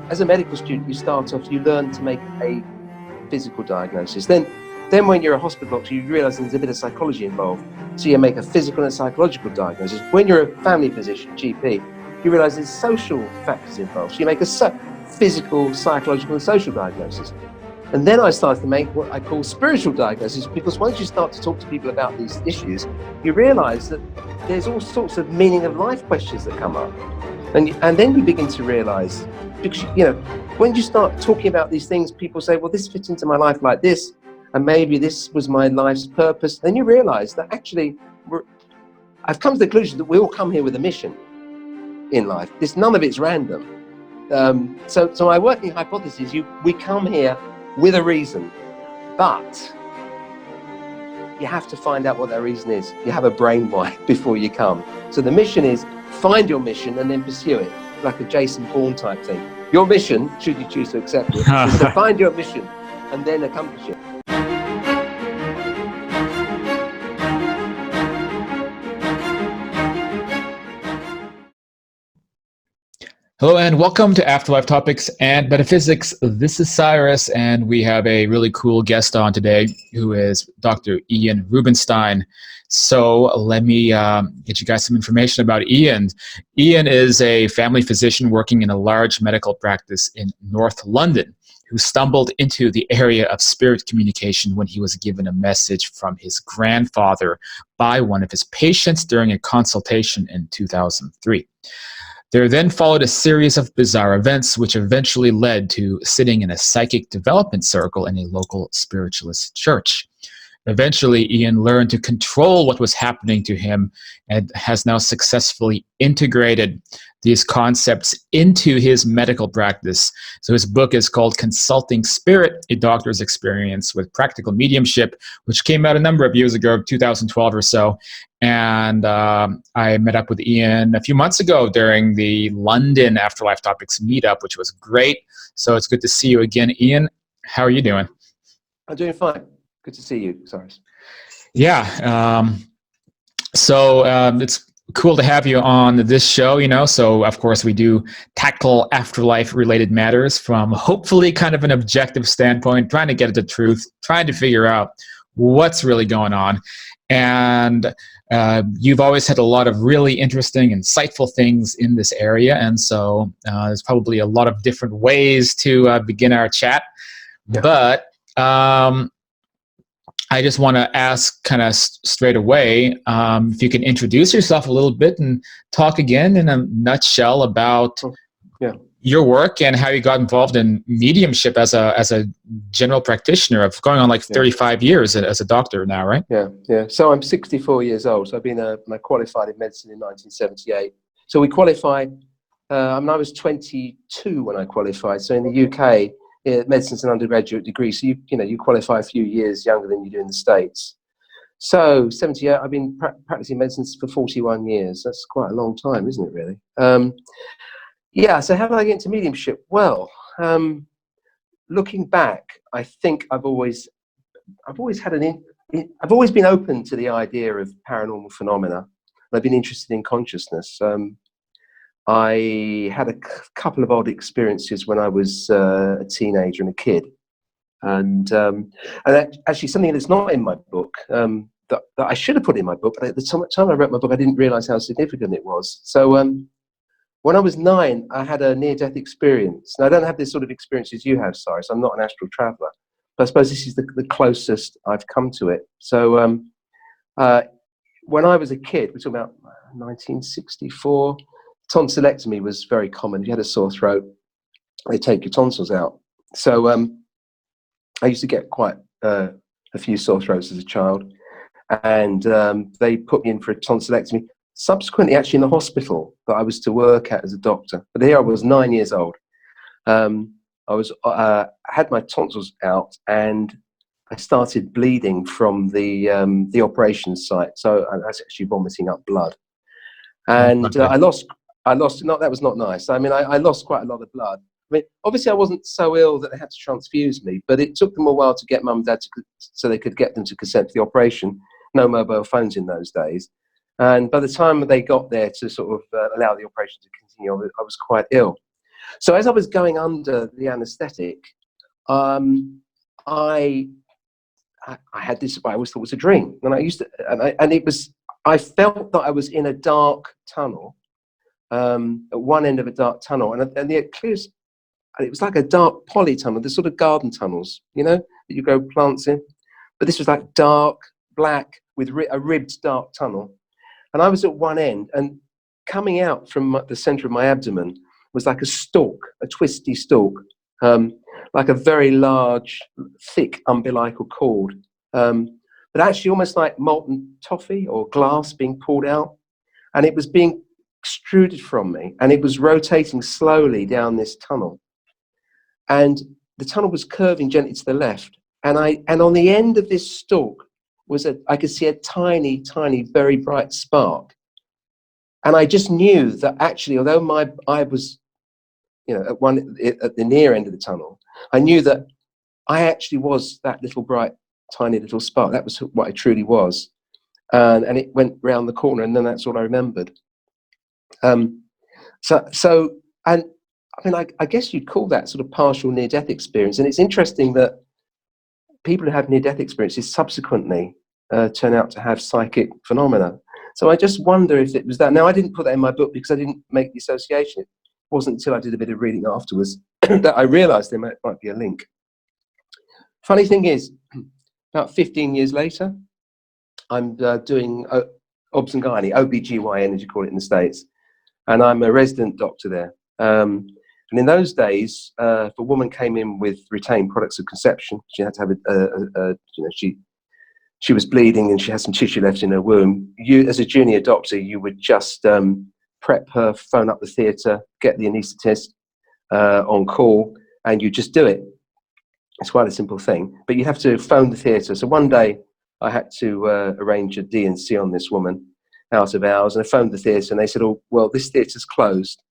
as a medical student, you start off, you learn to make a physical diagnosis. Then when you're a hospital doctor, you realize there's a bit of psychology involved. So you make a physical and psychological diagnosis. When you're a family physician, GP, you realize there's social factors involved. So you make a physical, psychological, and social diagnosis. And then I started to make what I call spiritual diagnosis, because once you start to talk to people about these issues, you realize that there's all sorts of meaning of life questions that come up. And then you begin to realize, because, when you start talking about these things, people say, well, this fits into my life like this, and maybe this was my life's purpose. Then you realize that actually, I've come to the conclusion that we all come here with a mission in life. None of it's random. So my working hypothesis is we come here with a reason, but you have to find out what that reason is. You have a brainwipe before you come. So the mission is find your mission and then pursue it, like a Jason Bourne type thing. Your mission, should you choose to accept it, is to find your mission and then accomplish it. Hello and welcome to Afterlife Topics and Metaphysics. This is Cyrus, and we have a really cool guest on today who is Dr. Ian Rubenstein. So let me get you guys some information about Ian. Ian is a family physician working in a large medical practice in North London who stumbled into the area of spirit communication when he was given a message from his grandfather by one of his patients during a consultation in 2003. There then followed a series of bizarre events which eventually led to sitting in a psychic development circle in a local spiritualist church. Eventually, Ian learned to control what was happening to him and has now successfully integrated these concepts into his medical practice. So his book is called Consulting Spirit, A Doctor's Experience with Practical Mediumship, which came out a number of years ago, 2012 or so. And I met up with Ian a few months ago during the London Afterlife Topics meetup, which was great. So it's good to see you again, Ian. How are you doing? I'm doing fine. Good to see you, Cyrus. Yeah. So it's cool to have you on this show, So, of course, we do tackle afterlife-related matters from hopefully kind of an objective standpoint, trying to get at the truth, trying to figure out what's really going on. And you've always had a lot of really interesting, insightful things in this area. And so there's probably a lot of different ways to begin our chat. Yeah. But I just want to ask kind of straight away, if you can introduce yourself a little bit and talk again in a nutshell about your work and how you got involved in mediumship as a general practitioner of going on like 35 years as a doctor now, right? Yeah. So I'm 64 years old. So I qualified in medicine in 1978. So we qualified, I was 22 when I qualified. So in the UK, medicine's an undergraduate degree, so you qualify a few years younger than you do in the States. So 78, I've been practicing medicine for 41 years. That's quite a long time, isn't it, really? So how did I get into mediumship? Well, looking back, I think I've always been open to the idea of paranormal phenomena. I've been interested in consciousness. I had a couple of odd experiences when I was a teenager and a kid, and actually something that's not in my book that I should have put in my book, but at the time I wrote my book, I didn't realize how significant it was. So when I was 9, I had a near-death experience. Now, I don't have this sort of experience as you have, Cyrus. I'm not an astral traveler, but I suppose this is the closest I've come to it. So when I was a kid, we're talking about 1964, tonsillectomy was very common. If you had a sore throat, they take your tonsils out. So I used to get quite a few sore throats as a child, and they put me in for a tonsillectomy. Subsequently, actually in the hospital that I was to work at as a doctor. But here I was 9 years old. I had my tonsils out, and I started bleeding from the operation site. So I was actually vomiting up blood, and I lost. No, that was not nice. I mean, I lost quite a lot of blood. I mean, obviously, I wasn't so ill that they had to transfuse me, but it took them a while to get mum and dad so they could get them to consent to the operation. No mobile phones in those days. And by the time they got there to sort of allow the operation to continue, I was quite ill. So as I was going under the anaesthetic, I had this, I always thought was a dream. And I felt that I was in a dark tunnel, at one end of a dark tunnel. And it was like a dark polytunnel, the sort of garden tunnels, that you grow plants in. But this was like dark, black, with a ribbed dark tunnel. And I was at one end, and coming out from the center of my abdomen was like a stalk, a twisty stalk, like a very large, thick umbilical cord, but actually almost like molten toffee or glass being pulled out. And it was being extruded from me, and it was rotating slowly down this tunnel. And the tunnel was curving gently to the left. And on the end of this stalk I could see a tiny, tiny, very bright spark. And I just knew that actually, although I was, at the near end of the tunnel, I knew that I actually was that little bright, tiny little spark. That was what I truly was. And it went round the corner, and then that's all I remembered. I guess you'd call that sort of partial near-death experience. And it's interesting that people who have near-death experiences subsequently turn out to have psychic phenomena. So I just wonder if it was that. Now, I didn't put that in my book because I didn't make the association. It wasn't until I did a bit of reading afterwards that I realised there might be a link. Funny thing is, about 15 years later, I'm doing obs and gynae, OBGYN as you call it in the States, and I'm a resident doctor there. And in those days, if a woman came in with retained products of conception, she had to have she was bleeding and she had some tissue left in her womb. You, as a junior doctor, you would just prep her, phone up the theatre, get the anaesthetist on call, and you just do it. It's quite a simple thing, but you have to phone the theatre. So one day I had to arrange a D&C on this woman out of hours, and I phoned the theatre, and they said, "Oh, well, this theatre's closed.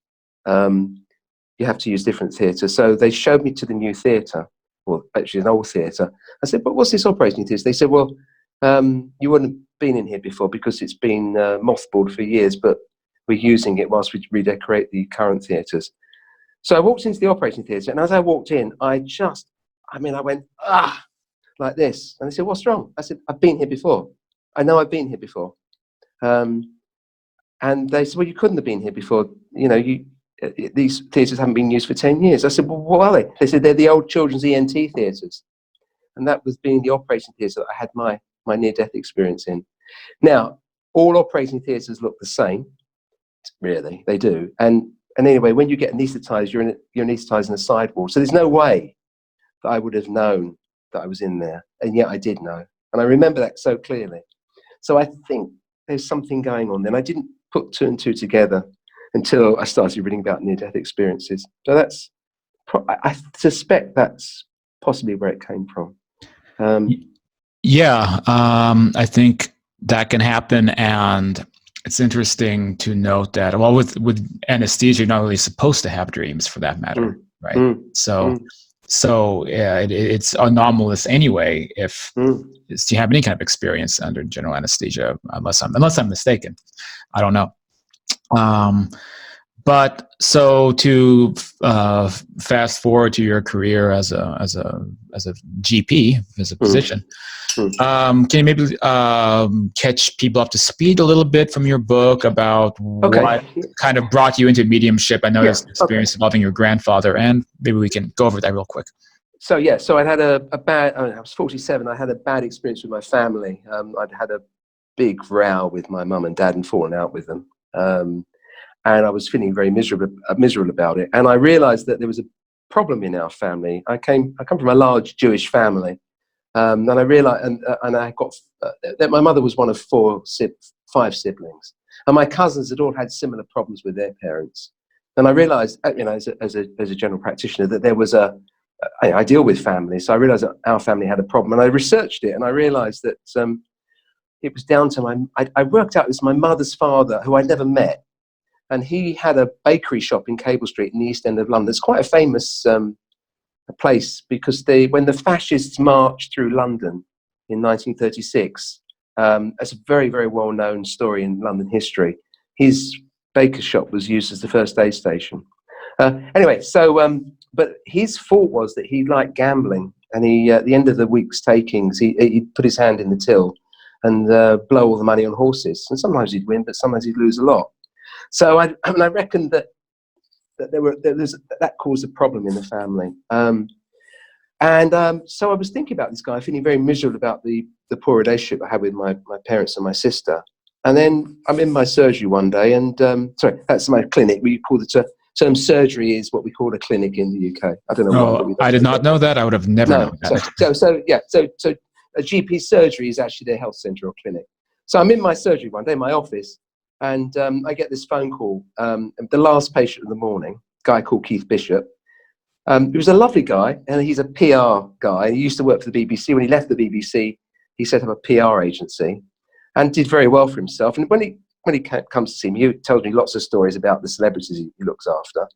You have to use different theatre." So they showed me to the new theatre, well, actually an old theatre. I said, "But what's this operating theatre?" They said, "Well, you wouldn't have been in here before because it's been mothballed for years, but we're using it whilst we redecorate the current theatres." So I walked into the operating theatre, and as I walked in, I went, like this. And they said, "What's wrong?" I said, "I've been here before. I know I've been here before." And they said, "Well, you couldn't have been here before. These theatres haven't been used for 10 years. I said, "Well, what are they?" They said, "They're the old children's ENT theatres." And that was being the operating theatre that I had my near-death experience in. Now, all operating theatres look the same, really, they do. And anyway, when you get anaesthetised, you're anaesthetised in a side wall. So there's no way that I would have known that I was in there. And yet I did know. And I remember that so clearly. So I think there's something going on. Then I didn't put two and two together until I started reading about near-death experiences. So I suspect that's possibly where it came from. I think that can happen, and it's interesting to note that, well, with anesthesia, you're not really supposed to have dreams, for that matter, right? So yeah, it's anomalous anyway if you have any kind of experience under general anesthesia, unless I'm mistaken. I don't know. But so to fast forward to your career as a GP, as a physician, can you maybe catch people up to speed a little bit from your book about what kind of brought you into mediumship? I know there's an experience involving your grandfather, and maybe we can go over that real quick. So I had a bad. I was 47. I had a bad experience with my family. I'd had a big row with my mum and dad and fallen out with them. And I was feeling very miserable about it. And I realized that there was a problem in our family. I come from a large Jewish family. And I realized, and I got that my mother was one of five siblings. And my cousins had all had similar problems with their parents. And I realized, as a general practitioner, that there was I deal with families. So I realized that our family had a problem. And I researched it, and I realized that it was down to I worked out it was my mother's father, who I'd never met. And he had a bakery shop in Cable Street in the East End of London. It's quite a famous place because when the fascists marched through London in 1936, it's a very, very well-known story in London history. His baker's shop was used as the first aid station. Anyway, so but his fault was that he liked gambling, and he at the end of the week's takings, he'd put his hand in the till and blow all the money on horses. And sometimes he'd win, but sometimes he'd lose a lot. So I reckon that that caused a problem in the family. So I was thinking about this guy, feeling very miserable about the poor relationship I had with my parents and my sister. And then I'm in my surgery one day, and sorry, that's my clinic. We call the term surgery is what we call a clinic in the UK. I don't know why. I did not know that. I would have never known that. So a GP surgery is actually their health centre or clinic. So I'm in my surgery one day, in my office, and I get this phone call. The last patient of the morning, a guy called Keith Bishop. He was a lovely guy, and he's a PR guy. He used to work for the BBC. When he left the BBC, he set up a PR agency and did very well for himself. And when he comes to see me, he tells me lots of stories about the celebrities he looks after.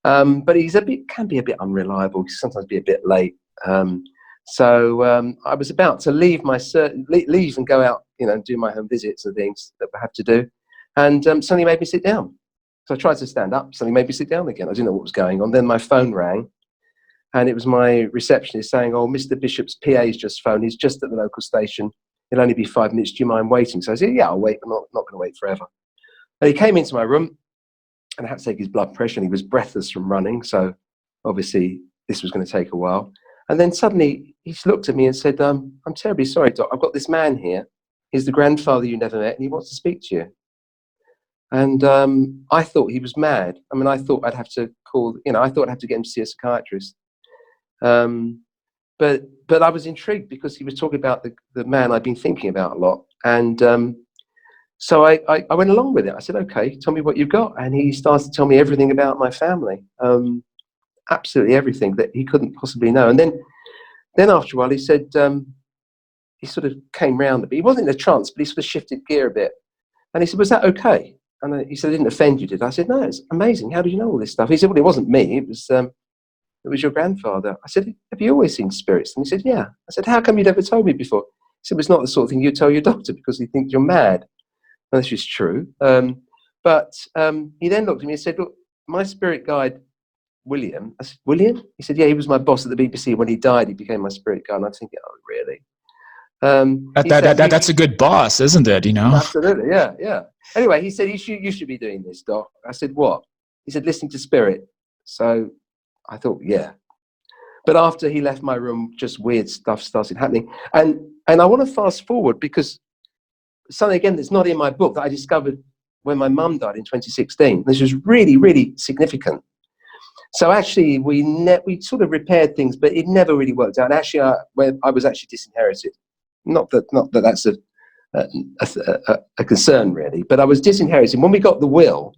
But he's can be a bit unreliable. He can sometimes be a bit late. So I was about to leave and go out, and do my home visits and things that I have to do. And suddenly made me sit down. So I tried to stand up, suddenly made me sit down again. I didn't know what was going on. Then my phone rang, and it was my receptionist saying, "Oh, Mr. Bishop's PA's just phoned. He's just at the local station. It'll only be 5 minutes. Do you mind waiting?" So I said, "Yeah, I'll wait. I'm not going to wait forever." And he came into my room, and I had to take his blood pressure, and he was breathless from running. So obviously this was going to take a while. And then suddenly he looked at me and said, "I'm terribly sorry, Doc. I've got this man here. He's the grandfather you never met, and he wants to speak to you." And I thought he was mad. I mean, I thought I'd have to call, I thought I'd have to get him to see a psychiatrist. But I was intrigued because he was talking about the man I'd been thinking about a lot. And so I went along with it. I said, "Okay, tell me what you've got." And he started to tell me everything about my family, absolutely everything that he couldn't possibly know. And then after a while, he said, he sort of came round a bit. He wasn't in a trance, but he sort of shifted gear a bit. And he said, "Was that okay?" And he said, "I didn't offend you, did I?" I said, "No, it's amazing. How did you know all this stuff?" He said, "Well, it wasn't me. It was your grandfather." I said, "Have you always seen spirits?" And he said, "Yeah." I said, "How come you never told me before?" He said, "Well, it's not the sort of thing you tell your doctor because he thinks you're mad." And this is true. But he then looked at me and said, "Look, my spirit guide, William." I said, "William?" He said, "Yeah, he was my boss at the BBC. When he died, he became my spirit guide." And I was thinking, "Oh, really?" That's a good boss, isn't it? Absolutely, yeah. Anyway, he said, you should be doing this, Doc." I said, "What?" He said, "Listening to spirit." So I thought, yeah. But after he left my room, just weird stuff started happening. And I want to fast forward because something, again, that's not in my book that I discovered when my mum died in 2016. This was really, really significant. So actually, we sort of repaired things, but it never really worked out. And actually, I was actually disinherited. Not that that's a concern really, but I was disinherited. When we got the will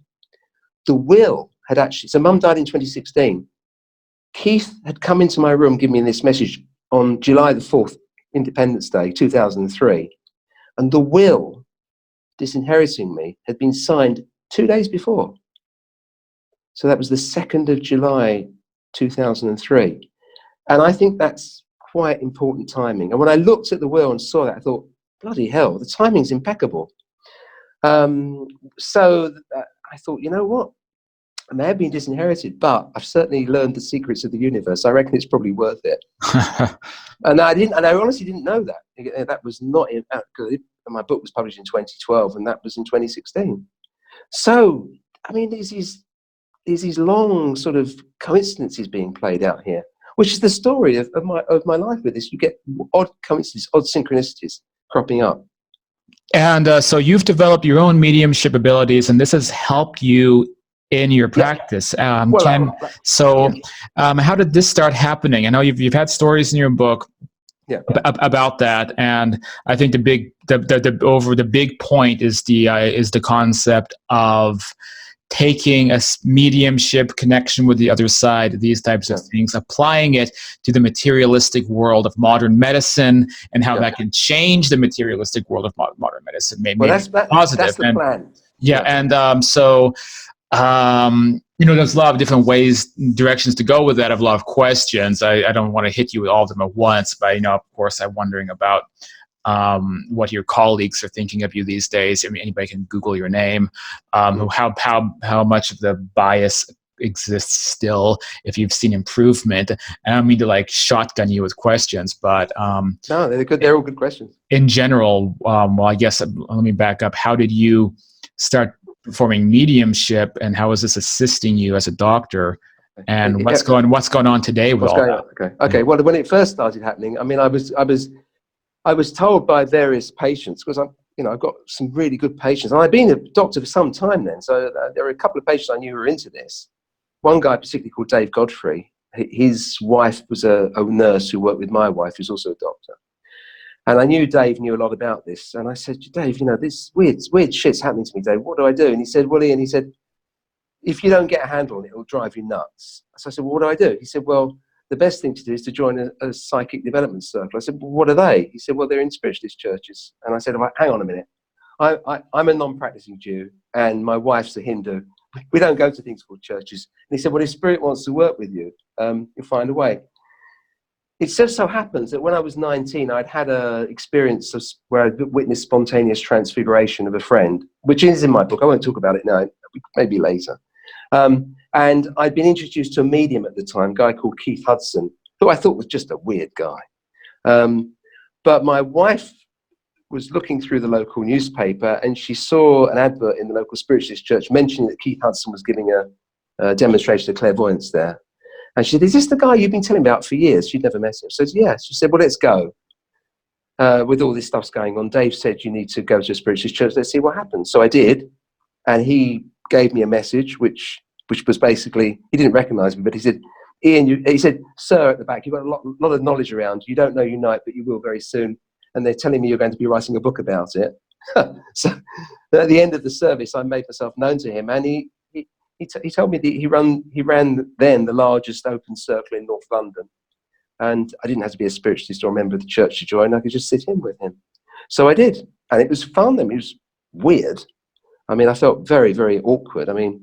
had actually, so Mum died in 2016. Keith had come into my room, giving me this message on July the 4th, Independence Day, 2003. And the will disinheriting me had been signed 2 days before. So that was the 2nd of July, 2003. And I think that's quite important timing. And when I looked at the will and saw that, I thought, bloody hell, the timing's impeccable. So I thought, you know what? I may have been disinherited, but I've certainly learned the secrets of the universe. I reckon it's probably worth it. And I honestly didn't know that. That was not in, my book was published in 2012, and that was in 2016. So, I mean, there's these long sort of coincidences being played out here, which is the story of my life with this. You get odd coincidences, odd synchronicities cropping up. And so you've developed your own mediumship abilities, and this has helped you in your practice. How did this start happening? I know you've had stories in your book about that, and I think the big point is the concept of taking a mediumship connection with the other side, these types of things, applying it to the materialistic world of modern medicine, and how that can change the materialistic world of modern medicine. That's positive. That's the plan. There's a lot of different directions to go with that. I have a lot of questions. I don't want to hit you with all of them at once, but of course, I'm wondering about what your colleagues are thinking of you these days. I mean, anybody can Google your name. How much of the bias exists still, if you've seen improvement. And I don't mean to like shotgun you with questions, but no, they're good. They're all good questions. In general, well, I guess let me back up. How did you start performing mediumship, and how is this assisting you as a doctor? And what's going on today with all that? Okay. Well, when it first started happening, I mean, I was told by various patients, because I've got some really good patients, and I've been a doctor for some time then. So there are a couple of patients I knew who were into this. One guy particularly called Dave Godfrey. His wife was a nurse who worked with my wife, who's also a doctor. And I knew Dave knew a lot about this. And I said, Dave, this weird shit's happening to me, Dave. What do I do? And he said, well, Ian, if you don't get a handle on it, it'll drive you nuts. So I said, well, what do I do? He said, well, the best thing to do is to join a psychic development circle. I said, well, what are they? He said, well, they're in spiritualist churches. And I said, well, hang on a minute. I'm a non-practicing Jew, and my wife's a Hindu. We don't go to things called churches. And he said, well, if Spirit wants to work with you, you'll find a way. It just so happens that when I was 19, I'd had an experience where I witnessed spontaneous transfiguration of a friend, which is in my book. I won't talk about it now, maybe later. And I'd been introduced to a medium at the time, a guy called Keith Hudson, who I thought was just a weird guy. But my wife was looking through the local newspaper, and she saw an advert in the local spiritualist church mentioning that Keith Hudson was giving a demonstration of clairvoyance there. And she said, is this the guy you've been telling me about for years? She'd never met him. So I said, yes. She said, well, let's go. With all this stuff's going on, Dave said you need to go to a spiritualist church. Let's see what happens. So I did. And he gave me a message, which was basically, he didn't recognize me, but he said, Ian, he said, sir, at the back, you've got a lot of knowledge around. You don't know you know it, but you will very soon. And they're telling me you're going to be writing a book about it. So at the end of the service, I made myself known to him. And he told me that he ran then the largest open circle in North London. And I didn't have to be a spiritualist or a member of the church to join. I could just sit in with him. So I did. And it was fun. I mean, it was weird. I mean, I felt very, very awkward. I mean,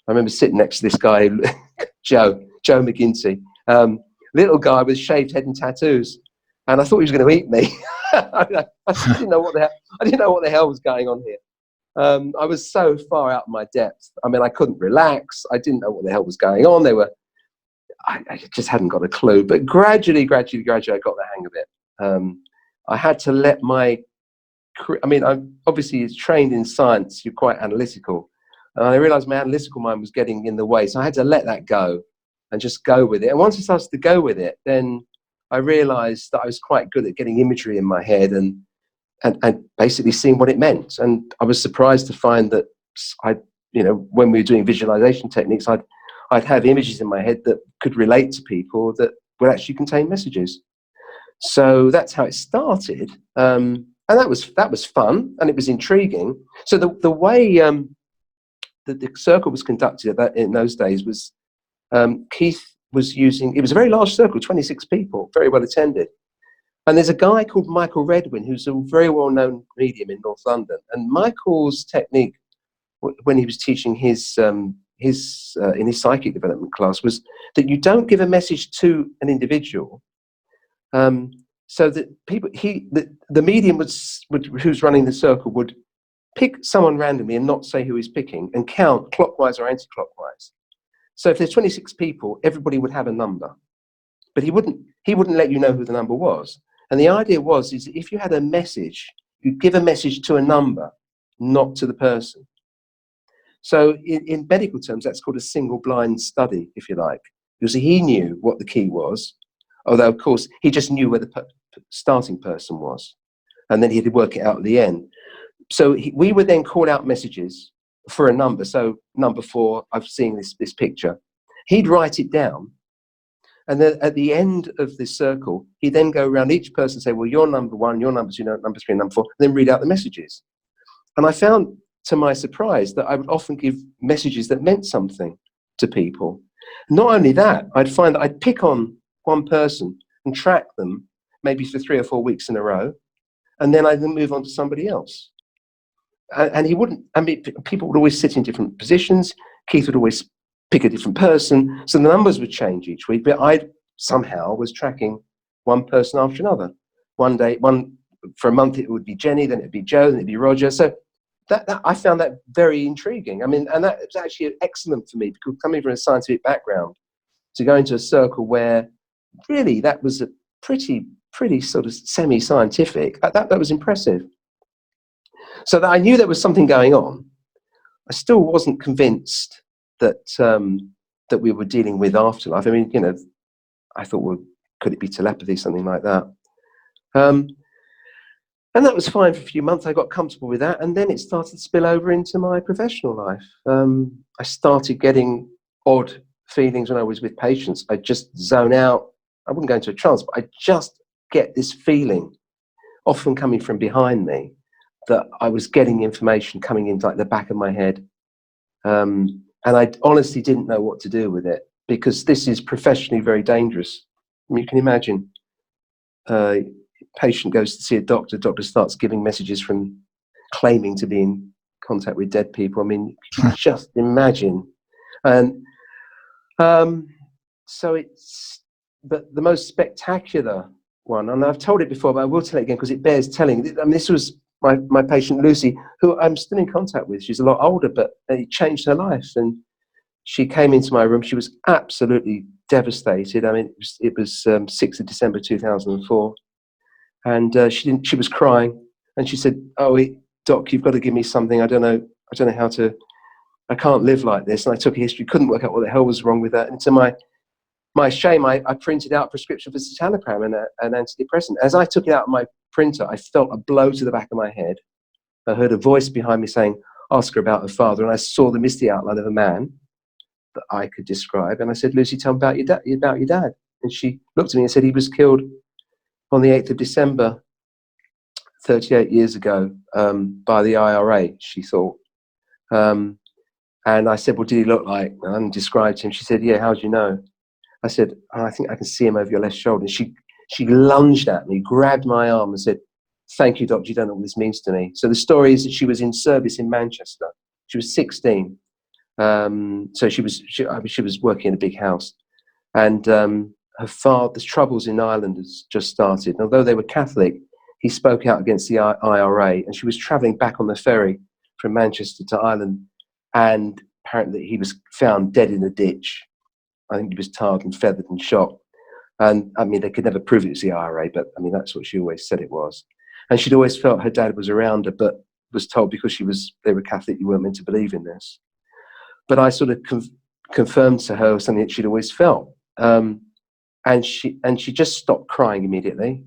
I remember sitting next to this guy, Joe McGinty, little guy with shaved head and tattoos. And I thought he was going to eat me. I didn't know what the hell was going on here. I was so far out of my depth. I mean, I couldn't relax. I didn't know what the hell was going on. I just hadn't got a clue. But gradually, I got the hang of it. I had to let I'm obviously trained in science. You're quite analytical. And I realized my analytical mind was getting in the way. So I had to let that go and just go with it. And once I started to go with it, then I realized that I was quite good at getting imagery in my head and basically seeing what it meant. And I was surprised to find that when we were doing visualization techniques, I'd have images in my head that could relate to people that would actually contain messages. So that's how it started. And that was fun, and it was intriguing. So the way the circle was conducted in those days was Keith was using, it was a very large circle, 26 people, very well attended. And there's a guy called Michael Redwin, who's a very well-known medium in North London. And Michael's technique, when he was teaching in his psychic development class, was that you don't give a message to an individual, so that the medium who's running the circle would pick someone randomly and not say who he's picking, and count clockwise or anti-clockwise. So if there's 26 people, everybody would have a number, but he wouldn't let you know who the number was. And the idea is if you had a message, you'd give a message to a number, not to the person. So in medical terms, that's called a single blind study, if you like, because he knew what the key was, although of course he just knew where the starting person was, and then he'd work it out at the end. So we would then call out messages for a number. So number 4, I've seen this picture. He'd write it down. And then at the end of this circle, he'd then go around each person and say, well, you're number 1, you're number 2, number 3, number 4, and then read out the messages. And I found, to my surprise, that I would often give messages that meant something to people. Not only that, I'd find that I'd pick on one person and track them maybe for 3 or 4 weeks in a row, and then I'd then move on to somebody else. And he wouldn't, people would always sit in different positions. Keith would always pick a different person. So the numbers would change each week, but I somehow was tracking one person after another. For a month, it would be Jenny, then it'd be Joe, then it'd be Roger. So that I found that very intriguing. I mean, and that was actually excellent for me, because coming from a scientific background, to go into a circle where really that was a pretty sort of semi-scientific, that was impressive. So that I knew there was something going on. I still wasn't convinced that that we were dealing with afterlife. I mean, you know, I thought, well, could it be telepathy, something like that? And that was fine for a few months. I got comfortable with that, and then it started to spill over into my professional life. I started getting odd feelings when I was with patients. I just zone out. I wouldn't go into a trance, but I just get this feeling, often coming from behind me, that I was getting information coming in like the back of my head. And I honestly didn't know what to do with it, because this is professionally very dangerous. I mean, you can imagine, patient goes to see a doctor, doctor starts giving messages from claiming to be in contact with dead people. I mean, you can just imagine. And so it's, but the most spectacular one, and I've told it before, but I will tell it again because it bears telling. I mean, this was my patient Lucy, who I'm still in contact with. She's a lot older, but it changed her life. And she came into my room. She was absolutely devastated. I mean, it was 6th of December 2004. And she was crying, and she said, "Oh, Doc, you've got to give me something. I don't know how to. I can't live like this." And I took a history, couldn't work out what the hell was wrong with that. And to my shame, I printed out a prescription for citalopram and an antidepressant. As I took it out of my printer, I felt a blow to the back of my head. I heard a voice behind me saying, "Ask her about her father." And I saw the misty outline of a man that I could describe. And I said, "Lucy, tell me about your dad." And she looked at me and said, "He was killed on the 8th of December, 38 years ago, by the IRA, she thought. And I said, "What did he look like?" And I described him. She said, "Yeah, how do you know?" I said, "Oh, I think I can see him over your left shoulder." And she lunged at me, grabbed my arm and said, "Thank you, doctor, you don't know what this means to me." So the story is that she was in service in Manchester. She was 16. So she was working in a big house. And her father's troubles in Ireland has just started. And although they were Catholic, he spoke out against the IRA, and she was travelling back on the ferry from Manchester to Ireland, and apparently he was found dead in a ditch. I think he was tarred and feathered and shot. And I mean, they could never prove it was the IRA, but I mean, that's what she always said it was. And she'd always felt her dad was around her, but was told because they were Catholic, you weren't meant to believe in this. But I sort of confirmed to her something that she'd always felt. And she just stopped crying immediately,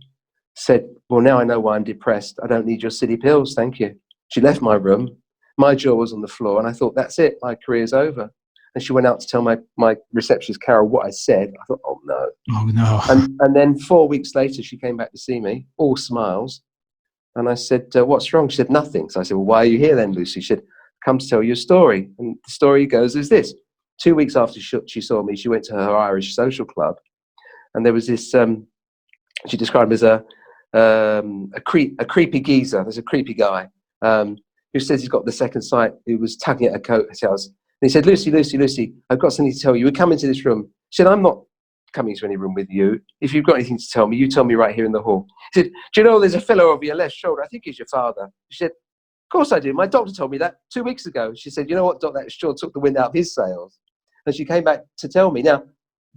said, "Well, now I know why I'm depressed. I don't need your silly pills, thank you." She left my room. My jaw was on the floor, and I thought, that's it, my career's over. And she went out to tell my receptionist, Carol, what I said. I thought, oh no. Oh no. And then 4 weeks later, she came back to see me, all smiles. And I said, "What's wrong?" She said, "Nothing." So I said, "Well, why are you here then, Lucy?" She said, "Come to tell you a story." And the story goes as this. 2 weeks after she saw me, she went to her Irish social club. And there was this, she described him as a creepy geezer. There's a creepy guy who says he's got the second sight, who was tugging at her coattails. And he said, "Lucy, Lucy, Lucy, I've got something to tell you. We come into this room." She said, "I'm not coming to any room with you. If you've got anything to tell me, you tell me right here in the hall." He said, "Do you know there's a fellow over your left shoulder? I think he's your father." She said, "Of course I do. My doctor told me that 2 weeks ago." She said, "You know what, Doc, that sure took the wind out of his sails." And she came back to tell me. Now,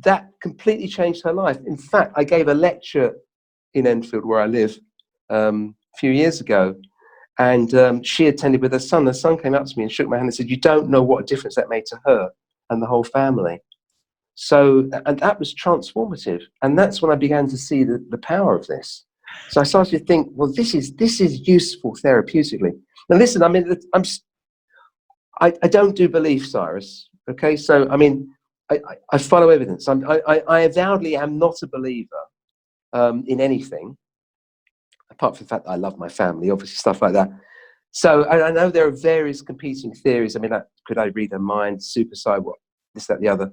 that completely changed her life. In fact, I gave a lecture in Enfield, where I live, a few years ago. And she attended with her son. Her son came up to me and shook my hand and said, "You don't know what a difference that made to her and the whole family." So, and that was transformative. And that's when I began to see the power of this. So I started to think, well, this is useful therapeutically. Now listen, I mean, I don't do belief, Cyrus. Okay, so I mean, I follow evidence. I avowedly am not a believer in anything, apart from the fact that I love my family, obviously, stuff like that. So I know there are various competing theories. I mean, could I read her mind, superside, what, this, that, the other?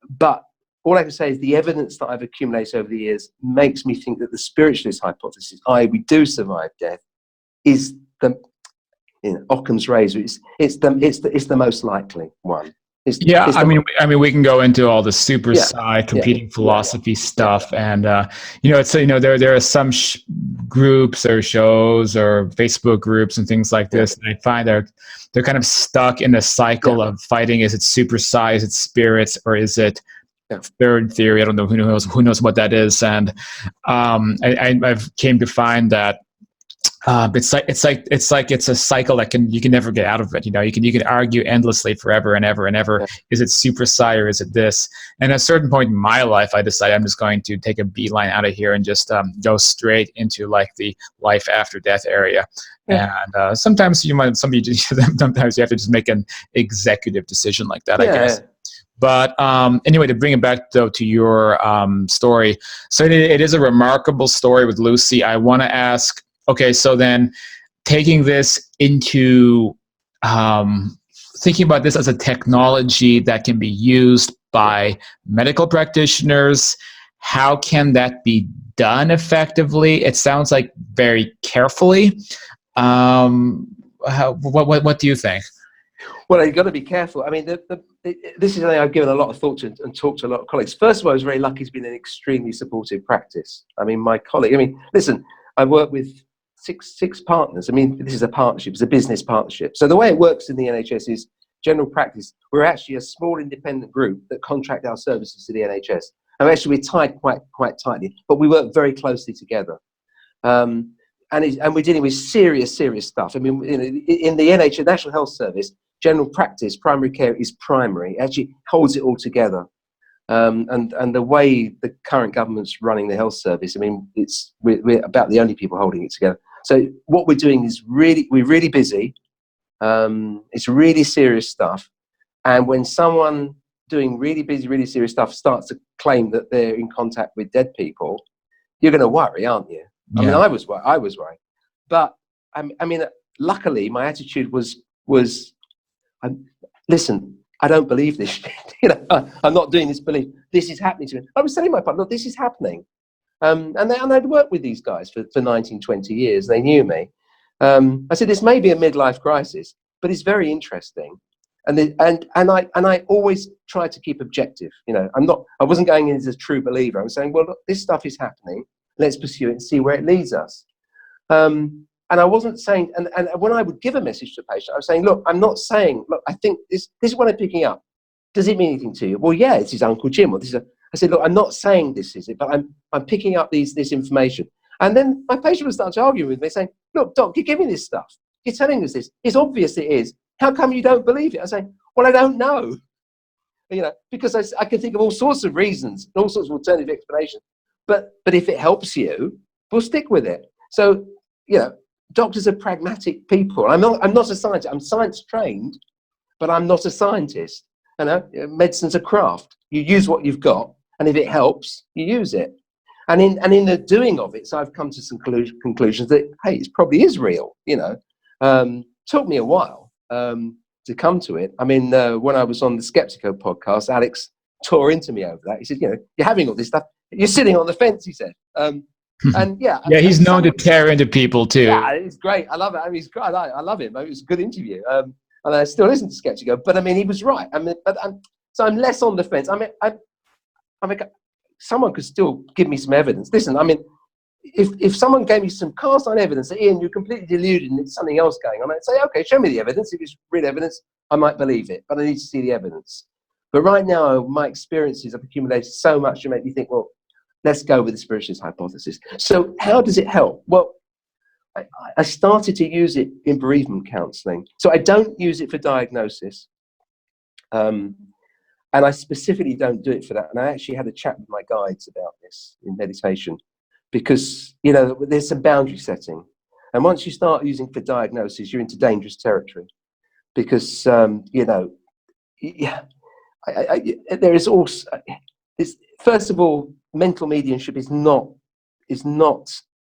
But all I can say is the evidence that I've accumulated over the years makes me think that the spiritualist hypothesis, i.e. we do survive death, is the Occam's razor. It's the most likely one. Yeah, Is I the, mean, we can go into all the super yeah, sci yeah, competing philosophy yeah, stuff, and it's there are some groups or shows or Facebook groups and things like yeah, this. And I find they're kind of stuck in the yeah, cycle of fighting. Is it super sci? Is it spirits? Or is it yeah, third theory? I don't know. Who knows what that is? And I've came to find that it's a cycle that you can never get out of it. You can argue endlessly forever and ever and ever. yeah, Is it super psi or is it this? And at a certain point in my life, I decided I'm just going to take a beeline out of here and just go straight into like the life after death area. yeah, And sometimes sometimes you have to just make an executive decision like that, I yeah. guess. But anyway, to bring it back though to your story, so it is a remarkable story with Lucy. I want to ask. Okay, so then taking this into thinking about this as a technology that can be used by medical practitioners, how can that be done effectively? It sounds like very carefully. What do you think? Well, you've got to be careful. I mean, this is something I've given a lot of thought to and talked to a lot of colleagues. First of all, I was very lucky to be in an extremely supportive practice. I mean, listen, I work with six partners. I mean, this is a partnership. It's a business partnership. So the way it works in the NHS is general practice. We're actually a small independent group that contract our services to the NHS. And actually, we're tied quite tightly, but we work very closely together. And we're dealing with serious stuff. I mean, in the NHS, National Health Service, general practice, primary care is primary. It actually holds it all together. And the way the current government's running the health service, I mean, we're about the only people holding it together. So what we're doing is we're really busy. It's really serious stuff. And when someone doing really busy, really serious stuff starts to claim that they're in contact with dead people, you're going to worry, aren't you? I mean, I was worried. But I mean, luckily, my attitude was listen, I don't believe this shit. I'm not doing this belief. This is happening to me. I was telling my partner, look, this is happening. And I'd worked with these guys for 19, 20 years. They knew me. I said, this may be a midlife crisis, but it's very interesting. And I always tried to keep objective. I wasn't going in as a true believer. I was saying, well, look, this stuff is happening. Let's pursue it and see where it leads us. And I wasn't saying, and when I would give a message to a patient, I was saying, look, I'm not saying, look, I think this is what I'm picking up. Does it mean anything to you? Well, yeah, it's his Uncle Jim. Or I said, look, I'm not saying this is it, but I'm picking up this information. And then my patient would start to argue with me, saying, look, doc, you're giving this stuff. You're telling us this. It's obvious it is. How come you don't believe it? I say, well, I don't know. Because I can think of all sorts of reasons, all sorts of alternative explanations. But if it helps you, we'll stick with it. So, doctors are pragmatic people. I'm not a scientist. I'm science trained, but I'm not a scientist. Medicine's a craft. You use what you've got, and if it helps, you use it. And in the doing of it, so I've come to some conclusions that, hey, it probably is real. Took me a while to come to it. I mean, when I was on the Skeptico podcast, Alex tore into me over that. He said, you're having all this stuff. You're sitting on the fence, he said. And yeah, he's known to tear into people too. Yeah, it's great. I love it. I mean, he's great. I love him. It was a good interview. And I still listen to Skeptico, but I mean, he was right. I mean, so I'm less on the fence. I mean, someone could still give me some evidence. Listen, I mean, if someone gave me some cast iron evidence that, Ian, you're completely deluded and it's something else going on, I'd say, okay, show me the evidence. If it's real evidence, I might believe it, but I need to see the evidence. But right now, my experiences have accumulated so much to make me think, well, let's go with the spiritualist hypothesis. So how does it help? Well, I started to use it in bereavement counselling. So I don't use it for diagnosis. And I specifically don't do it for that. And I actually had a chat with my guides about this in meditation because, there's some boundary setting. And once you start using for diagnosis, you're into dangerous territory because, there is also, first of all, mental mediumship is not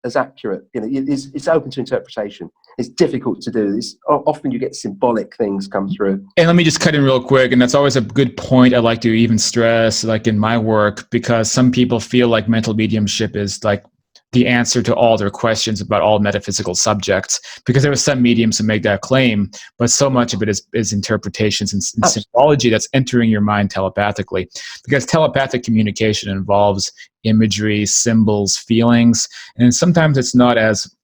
as accurate. It's open to interpretation. It's difficult to do. Often you get symbolic things come through. And let me just cut in real quick, and that's always a good point I like to even stress, like in my work, because some people feel like mental mediumship is like the answer to all their questions about all metaphysical subjects, because there are some mediums who make that claim, but so much of it is interpretations and symbology that's entering your mind telepathically, because telepathic communication involves imagery, symbols, feelings, and sometimes it's not as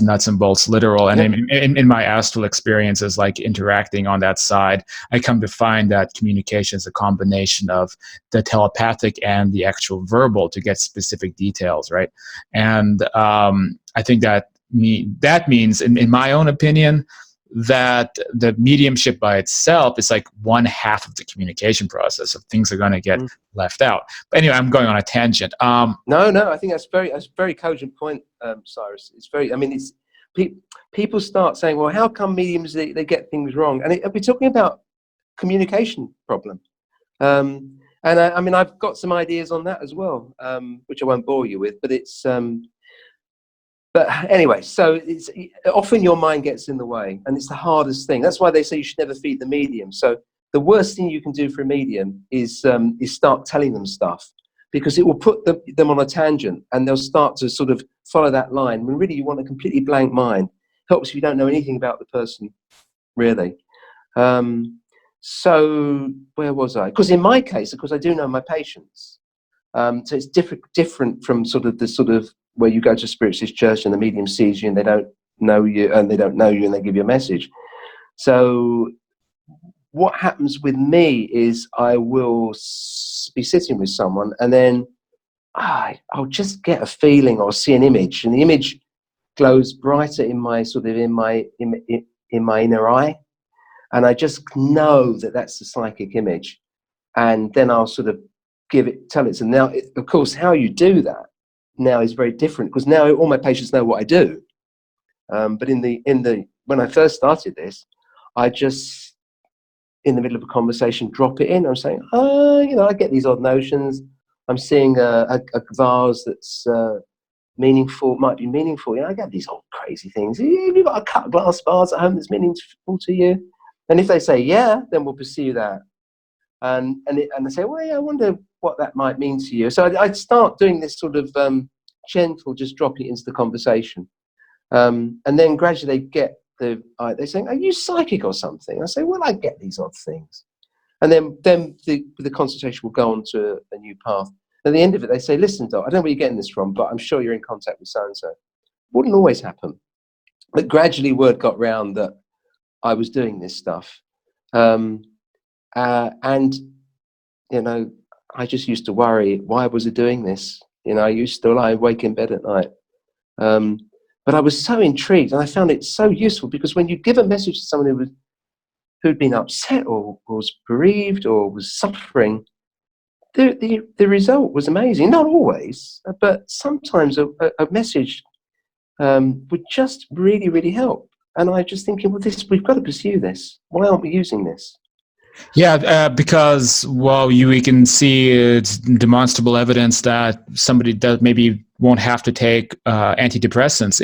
nuts and bolts literal. And in my astral experiences, like interacting on that side, I come to find that communication is a combination of the telepathic and the actual verbal to get specific details, right? And I think that means, in my own opinion, that the mediumship by itself is like one half of the communication process. So things are going to get left out. But anyway, I'm going on a tangent. No, I think that's a very cogent point, Cyrus. It's very. I mean, it's people start saying, "Well, how come mediums they get things wrong?" And we're talking about communication problem. And I mean, I've got some ideas on that as well, which I won't bore you with. But it's. But anyway, so it's often your mind gets in the way, and it's the hardest thing. That's why they say you should never feed the medium. So the worst thing you can do for a medium is start telling them stuff, because it will put them on a tangent, and they'll start to sort of follow that line. When really you want a completely blank mind. Helps if you don't know anything about the person, really. So where was I? Because in my case, of course, I do know my patients. So it's different from sort of where you go to a spiritualist church and the medium sees you and they don't know you and they give you a message. So what happens with me is I will be sitting with someone, and then I'll just get a feeling or see an image, and the image glows brighter in my inner eye, and I just know that that's the psychic image, and then I'll sort of tell it. And now, of course, how you do that now is very different, because now all my patients know what I do. But when I first started this, I just, in the middle of a conversation, drop it in. I'm saying, I get these odd notions. I'm seeing a vase that's meaningful, might be meaningful. I get these old crazy things. Have you got a cut glass vase at home that's meaningful to you? And if they say, yeah, then we'll pursue that. And they say, well, yeah, I wonder what that might mean to you. So I'd start doing this sort of gentle, just dropping it into the conversation. And then gradually they get they're saying, are you psychic or something? I say, well, I get these odd things. And then the consultation will go on to a new path. At the end of it, they say, listen, Doc, I don't know where you're getting this from, but I'm sure you're in contact with so-and-so. Wouldn't always happen. But gradually word got round that I was doing this stuff. And, I just used to worry, why was I doing this? I used to lie awake in bed at night. But I was so intrigued, and I found it so useful, because when you give a message to someone who'd been upset or was bereaved or was suffering, the result was amazing. Not always, but sometimes a message would just really, really help. And I just thinking, well, we've got to pursue this. Why aren't we using this? Yeah, because we can see it's demonstrable evidence that somebody maybe won't have to take antidepressants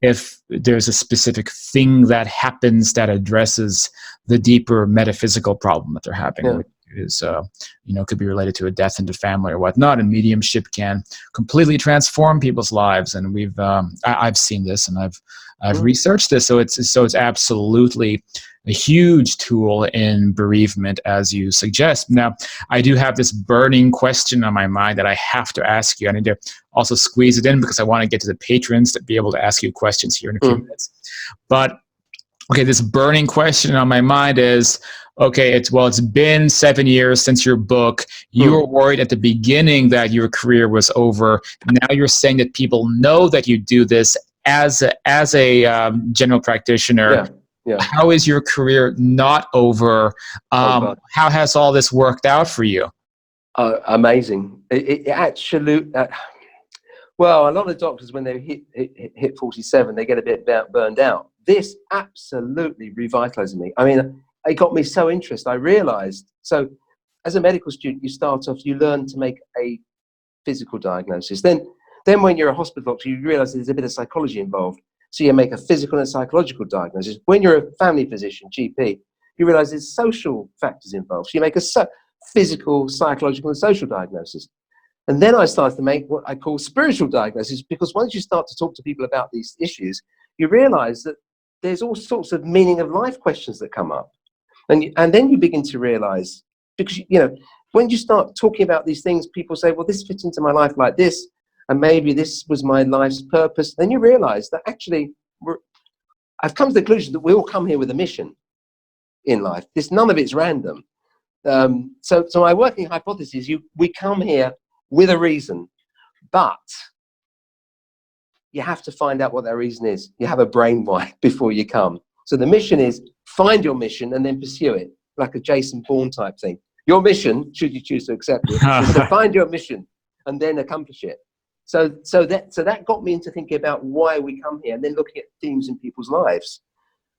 if there's a specific thing that happens that addresses the deeper metaphysical problem that they're having, which is could be related to a death in the family or whatnot. And mediumship can completely transform people's lives, and I've seen this, and I've researched this, so it's absolutely a huge tool in bereavement, as you suggest. Now, I do have this burning question on my mind that I have to ask you. I need to also squeeze it in because I want to get to the patrons to be able to ask you questions here in a few minutes. But okay, this burning question on my mind is, okay, it's been 7 years since your book. You were worried at the beginning that your career was over. Now you're saying that people know that you do this as a general practitioner. Yeah. How is your career not over? How has all this worked out for you? Amazing. It actually, well, a lot of doctors, when they hit 47, they get a bit burned out. This absolutely revitalized me. I mean, it got me so interested. I realized, so as a medical student, you start off, you learn to make a physical diagnosis. Then when you're a hospital doctor, you realize there's a bit of psychology involved. So you make a physical and psychological diagnosis. When you're a family physician, GP, you realize there's social factors involved. So you make a physical, psychological, and social diagnosis. And then I started to make what I call spiritual diagnosis, because once you start to talk to people about these issues, you realize that there's all sorts of meaning of life questions that come up. And then you begin to realize, because, when you start talking about these things, people say, well, this fits into my life like this, and maybe this was my life's purpose. Then you realize that actually, I've come to the conclusion that we all come here with a mission in life. None of it's random. So my working hypothesis is we come here with a reason, but you have to find out what that reason is. You have a brainwire before you come. So the mission is find your mission and then pursue it, like a Jason Bourne type thing. Your mission, should you choose to accept it, is to find your mission and then accomplish it. So that got me into thinking about why we come here, and then looking at themes in people's lives.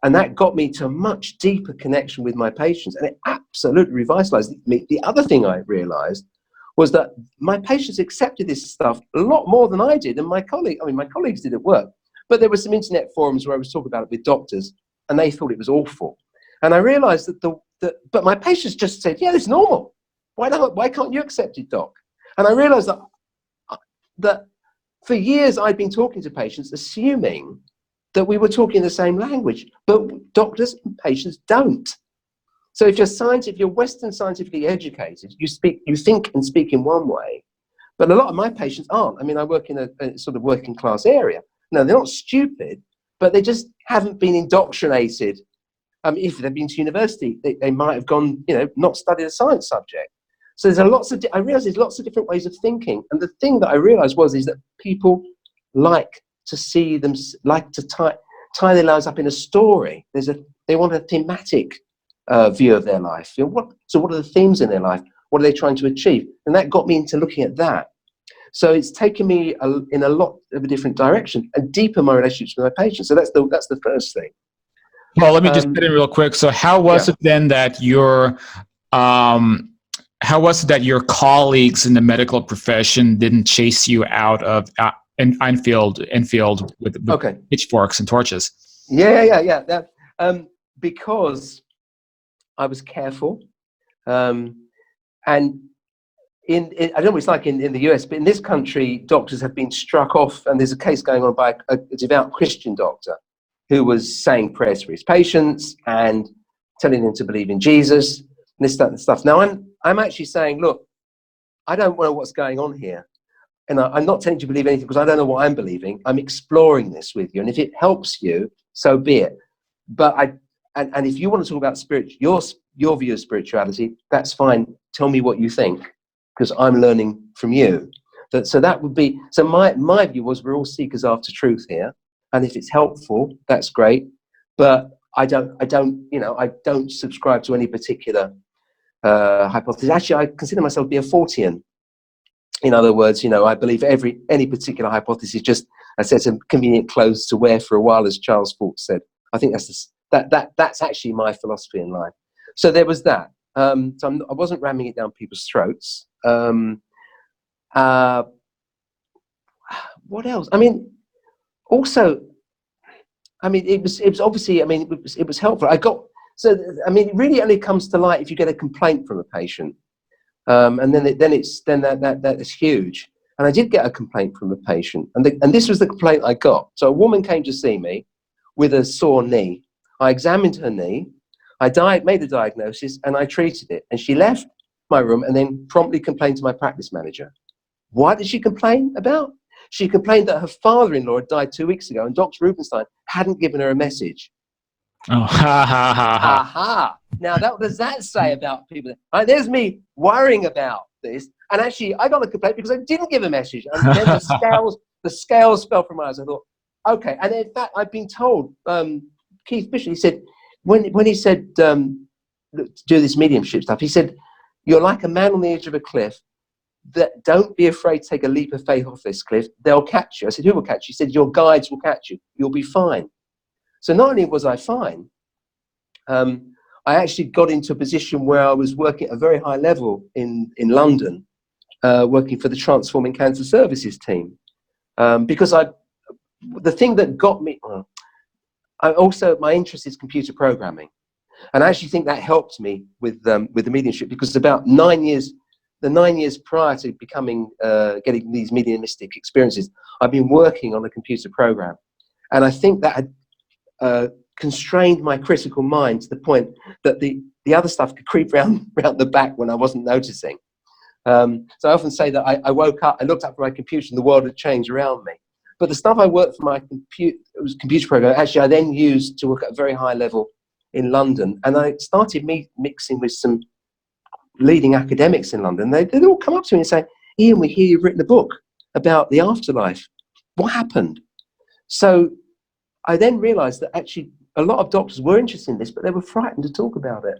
And that got me to a much deeper connection with my patients, and it absolutely revitalized me. The other thing I realized was that my patients accepted this stuff a lot more than I did, and my colleagues did at work. But there were some internet forums where I was talking about it with doctors, and they thought it was awful. And I realized but my patients just said, yeah, it's normal. Why can't you accept it, doc? And I realized that for years I'd been talking to patients assuming that we were talking the same language, but doctors and patients don't. So if you're Western scientifically educated, you think and speak in one way, but a lot of my patients aren't. I mean, I work in a sort of working class area. No, they're not stupid, but they just haven't been indoctrinated. If they've been to university, they might have gone, not studied a science subject. So I realized there's lots of different ways of thinking. And the thing that I realized is that people like to tie their lives up in a story. They want a thematic view of their life. So what are the themes in their life? What are they trying to achieve? And that got me into looking at that. So it's taken me in a lot of a different direction and deeper my relationships with my patients. So that's the first thing. Well, let me just get in real quick. So how was it then that your colleagues in the medical profession didn't chase you out of Enfield with pitchforks and torches? Yeah. Because I was careful, and I don't know what it's like in the US, but in this country, doctors have been struck off, and there's a case going on by a devout Christian doctor who was saying prayers for his patients and telling them to believe in Jesus, and this, that, and stuff. Now, I'm actually saying, look, I don't know what's going on here. And I'm not telling you to believe anything because I don't know what I'm believing. I'm exploring this with you. And if it helps you, so be it. But and if you want to talk about your view of spirituality, that's fine. Tell me what you think, because I'm learning from you. So that would be, so my view was we're all seekers after truth here. And if it's helpful, that's great. But I don't subscribe to any particular hypothesis. Actually, I consider myself to be a Fortean. In other words, I believe any particular hypothesis just a set of convenient clothes to wear for a while, as Charles Fort said. I think that's actually my philosophy in life. So there was that. So I wasn't ramming it down people's throats. What else? It was obviously. It was helpful. It really only comes to light if you get a complaint from a patient. And then that is huge. And I did get a complaint from a patient, and this was the complaint I got. So a woman came to see me with a sore knee. I examined her knee, made a diagnosis, and I treated it. And she left my room and then promptly complained to my practice manager. What did she complain about? She complained that her father-in-law had died 2 weeks ago, and Dr. Rubenstein hadn't given her a message. Oh, ha ha ha ha! Aha! Now, what does that say about people? There's me worrying about this, and actually, I got a complaint because I didn't give a message, and then the scales fell from my eyes. I thought, okay. And in fact, I've been told, Keith Bishop, he said when he said do this mediumship stuff, he said, "You're like a man on the edge of a cliff. That don't be afraid to take a leap of faith off this cliff. They'll catch you." I said, "Who will catch you?" He said, "Your guides will catch you. You'll be fine." So not only was I fine, I actually got into a position where I was working at a very high level in London, working for the Transforming Cancer Services team. Because the thing that got me, my interest is computer programming. And I actually think that helped me with the mediumship, because about 9 years the 9 years prior to becoming getting these mediumistic experiences, I've been working on a computer program, and I think that had constrained my critical mind to the point that the other stuff could creep round the back when I wasn't noticing. So I often say that I woke up, I looked up from my computer, and the world had changed around me. But the stuff I worked for my computer program, actually, I then used to work at a very high level in London. And I started mixing with some leading academics in London. They'd all come up to me and say, Ian, we hear you've written a book about the afterlife. What happened? So I then realized that actually a lot of doctors were interested in this, but they were frightened to talk about it.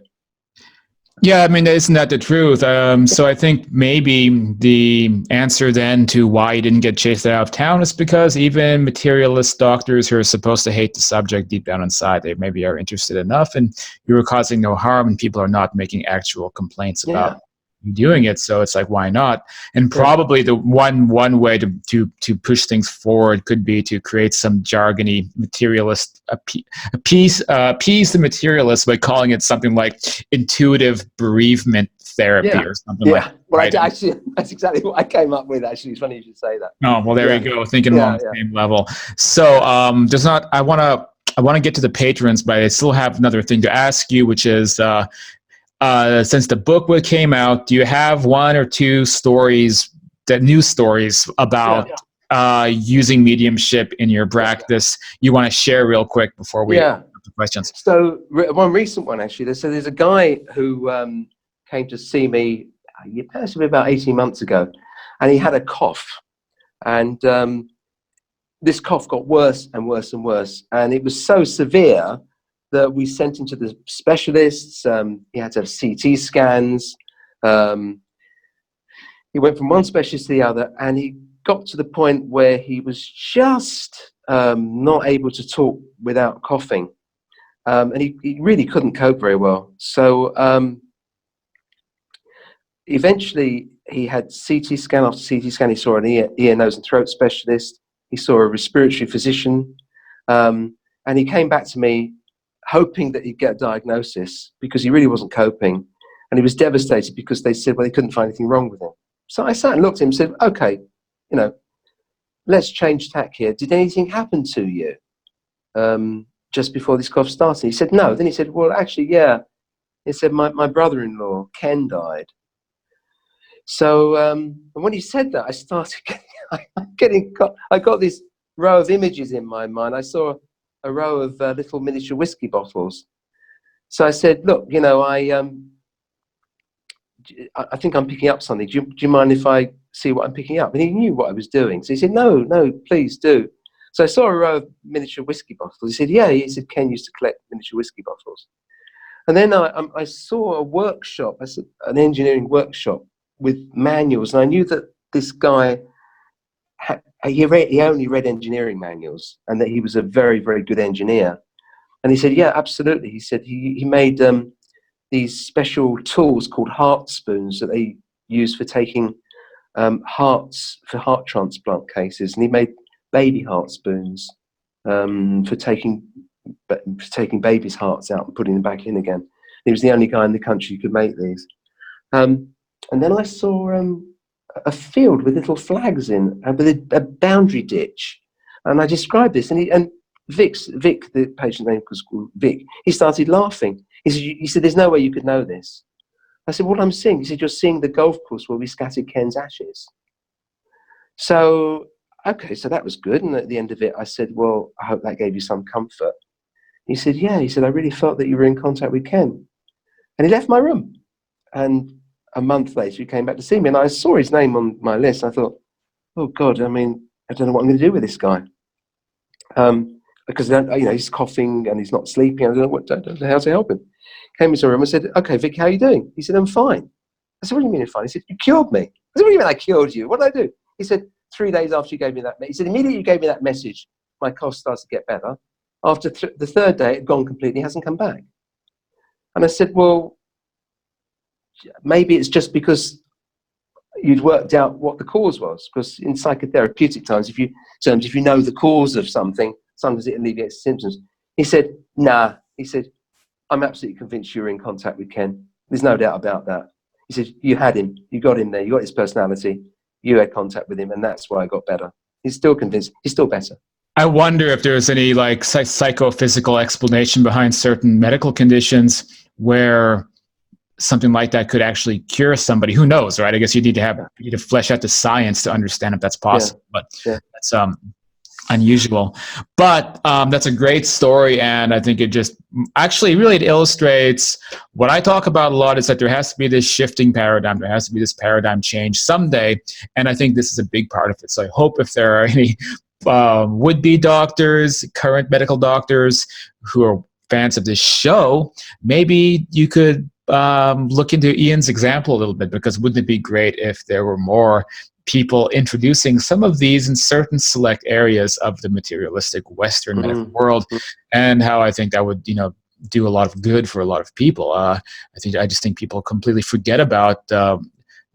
Yeah, I mean, isn't that the truth? So I think maybe the answer then to why you didn't get chased out of town is because even materialist doctors who are supposed to hate the subject deep down inside, they maybe are interested enough, and you were causing no harm, and people are not making actual complaints about you doing it. So it's like, why not? And probably the one way to push things forward could be to create some jargony materialist appease the materialists by calling it something like intuitive bereavement therapy or something like that. Well, right? actually, that's exactly what I came up with. Actually, it's funny you should say that. Oh, well, there you go. Thinking along the same level. So I want to get to the patrons, but I still have another thing to ask you, which is since the book came out, do you have one or two news stories about using mediumship in your practice you want to share real quick before we open up the questions? So one recent one, actually. There's a guy who came to see me possibly about 18 months ago, and he had a cough. And this cough got worse and worse and worse. And it was so severe that we sent him to the specialists. He had to have CT scans. He went from one specialist to the other, and he got to the point where he was just not able to talk without coughing. And he really couldn't cope very well. So eventually he had CT scan after CT scan. He saw an ear, nose and throat specialist. He saw a respiratory physician. And he came back to me hoping that he'd get a diagnosis because he really wasn't coping. And he was devastated because they said, well, they couldn't find anything wrong with him. So I sat and looked at him and said, okay, let's change tack here. Did anything happen to you just before this cough started? He said, no. Then he said, well, actually, yeah. He said, my brother-in-law, Ken, died. So and when he said that, I started I got this row of images in my mind. I saw a row of little miniature whiskey bottles. So I said, look, I think I'm picking up something. Do you mind if I see what I'm picking up? And he knew what I was doing. So he said, no, please do. So I saw a row of miniature whiskey bottles. He said, yeah. He said, Ken used to collect miniature whiskey bottles. And then I saw a workshop, an engineering workshop with manuals. And I knew that this guy, he only read engineering manuals and that he was a very, very good engineer. And he said, yeah, absolutely. He said he made these special tools called heart spoons that they use for taking hearts for heart transplant cases. And he made baby heart spoons for taking babies' hearts out and putting them back in again. He was the only guy in the country who could make these. And then I saw a field with little flags in, with a boundary ditch. And I described this, and Vic, the patient name was called Vic, he started laughing. He said, there's no way you could know this. I said, what I'm seeing? He said, you're seeing the golf course where we scattered Ken's ashes. So, okay, so that was good. And at the end of it, I said, well, I hope that gave you some comfort. He said, yeah. He said, I really felt that you were in contact with Ken. And he left my room. And a month later, he came back to see me. And I saw his name on my list. I thought, oh, God, I don't know what I'm going to do with this guy. Because he's coughing and he's not sleeping. I don't know how to help him. Came into the room and said, okay, Vic, how are you doing? He said, I'm fine. I said, what do you mean you're fine? He said, you cured me. I said, what do you mean I cured you? What did I do? He said, 3 days after you gave me that he said, immediately you gave me that message, my cough starts to get better. After the third day, it had gone completely, hasn't come back. And I said, well, maybe it's just because you'd worked out what the cause was. Because in psychotherapeutic terms, if you know the cause of something, sometimes it alleviates the symptoms. He said, nah. He said, I'm absolutely convinced you were in contact with Ken. There's no doubt about that. He says, you had him, you got him there, you got his personality, you had contact with him, and that's why I got better. He's still convinced, he's still better. I wonder if there's any like psychophysical explanation behind certain medical conditions where something like that could actually cure somebody. Who knows, right? I guess you need to flesh out the science to understand if that's possible. But that's unusual. But that's a great story, and I think it just actually really it illustrates what I talk about a lot is that there has to be this shifting paradigm. There has to be this paradigm change someday, and I think this is a big part of it. So I hope if there are any would-be doctors, current medical doctors who are fans of this show, maybe you could look into Ian's example a little bit, because wouldn't it be great if there were more people introducing some of these in certain select areas of the materialistic Western medical world, and how I think that would, do a lot of good for a lot of people. I just think people completely forget about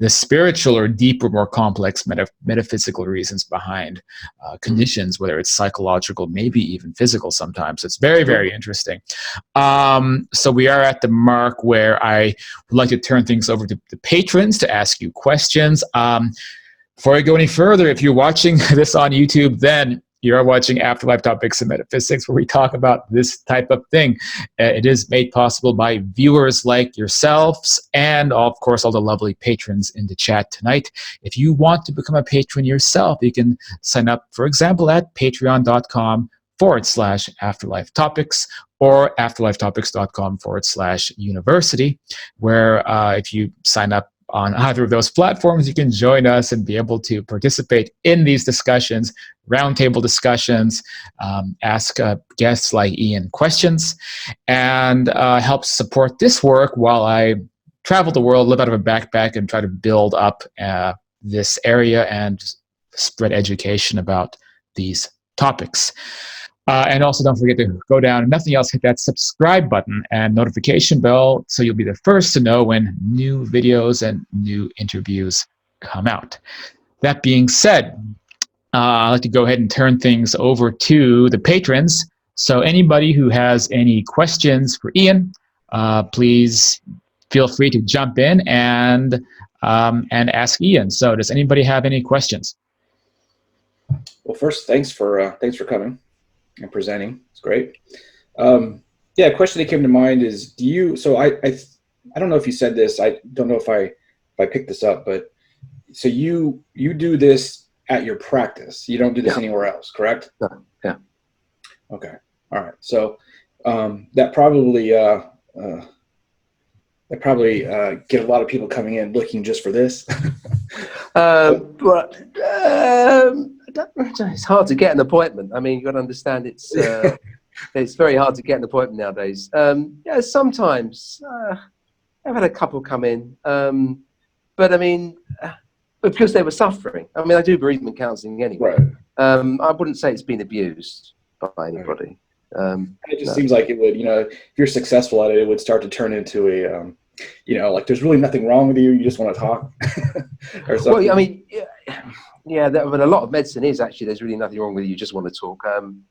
the spiritual or deeper, more complex metaphysical reasons behind conditions, whether it's psychological, maybe even physical sometimes. It's very, very interesting. So we are at the mark where I would like to turn things over to the patrons to ask you questions. Before I go any further, if you're watching this on YouTube, then you are watching Afterlife Topics and Metaphysics, where we talk about this type of thing. It is made possible by viewers like yourselves and, of course, all the lovely patrons in the chat tonight. If you want to become a patron yourself, you can sign up, for example, at patreon.com/Afterlife Topics or afterlifetopics.com/university, where if you sign up on either of those platforms, you can join us and be able to participate in these discussions, roundtable discussions, ask guests like Ian questions, and help support this work while I travel the world, live out of a backpack, and try to build up this area and spread education about these topics. And also don't forget to go down and nothing else, hit that subscribe button and notification bell so you'll be the first to know when new videos and new interviews come out. That being said, I'd like to go ahead and turn things over to the patrons. So anybody who has any questions for Ian, please feel free to jump in and ask Ian. So does anybody have any questions? Well, first, thanks for coming and presenting. It's great. A question that came to mind is, I don't know if you said this, I don't know if I picked this up, but so you do this at your practice. You don't do this anywhere else, correct? Yeah. Okay. All right. So that probably get a lot of people coming in looking just for this. It's hard to get an appointment. I mean, you've got to understand it's very hard to get an appointment nowadays. Sometimes I've had a couple come in, but I mean, because they were suffering. I mean, I do bereavement counselling anyway. Right. I wouldn't say it's been abused by anybody. It just seems like it would, if you're successful at it, it would start to turn into a, like there's really nothing wrong with you. You just want to talk or something. Well, I mean, but a lot of medicine is actually, there's really nothing wrong with you. You just want to talk. I'm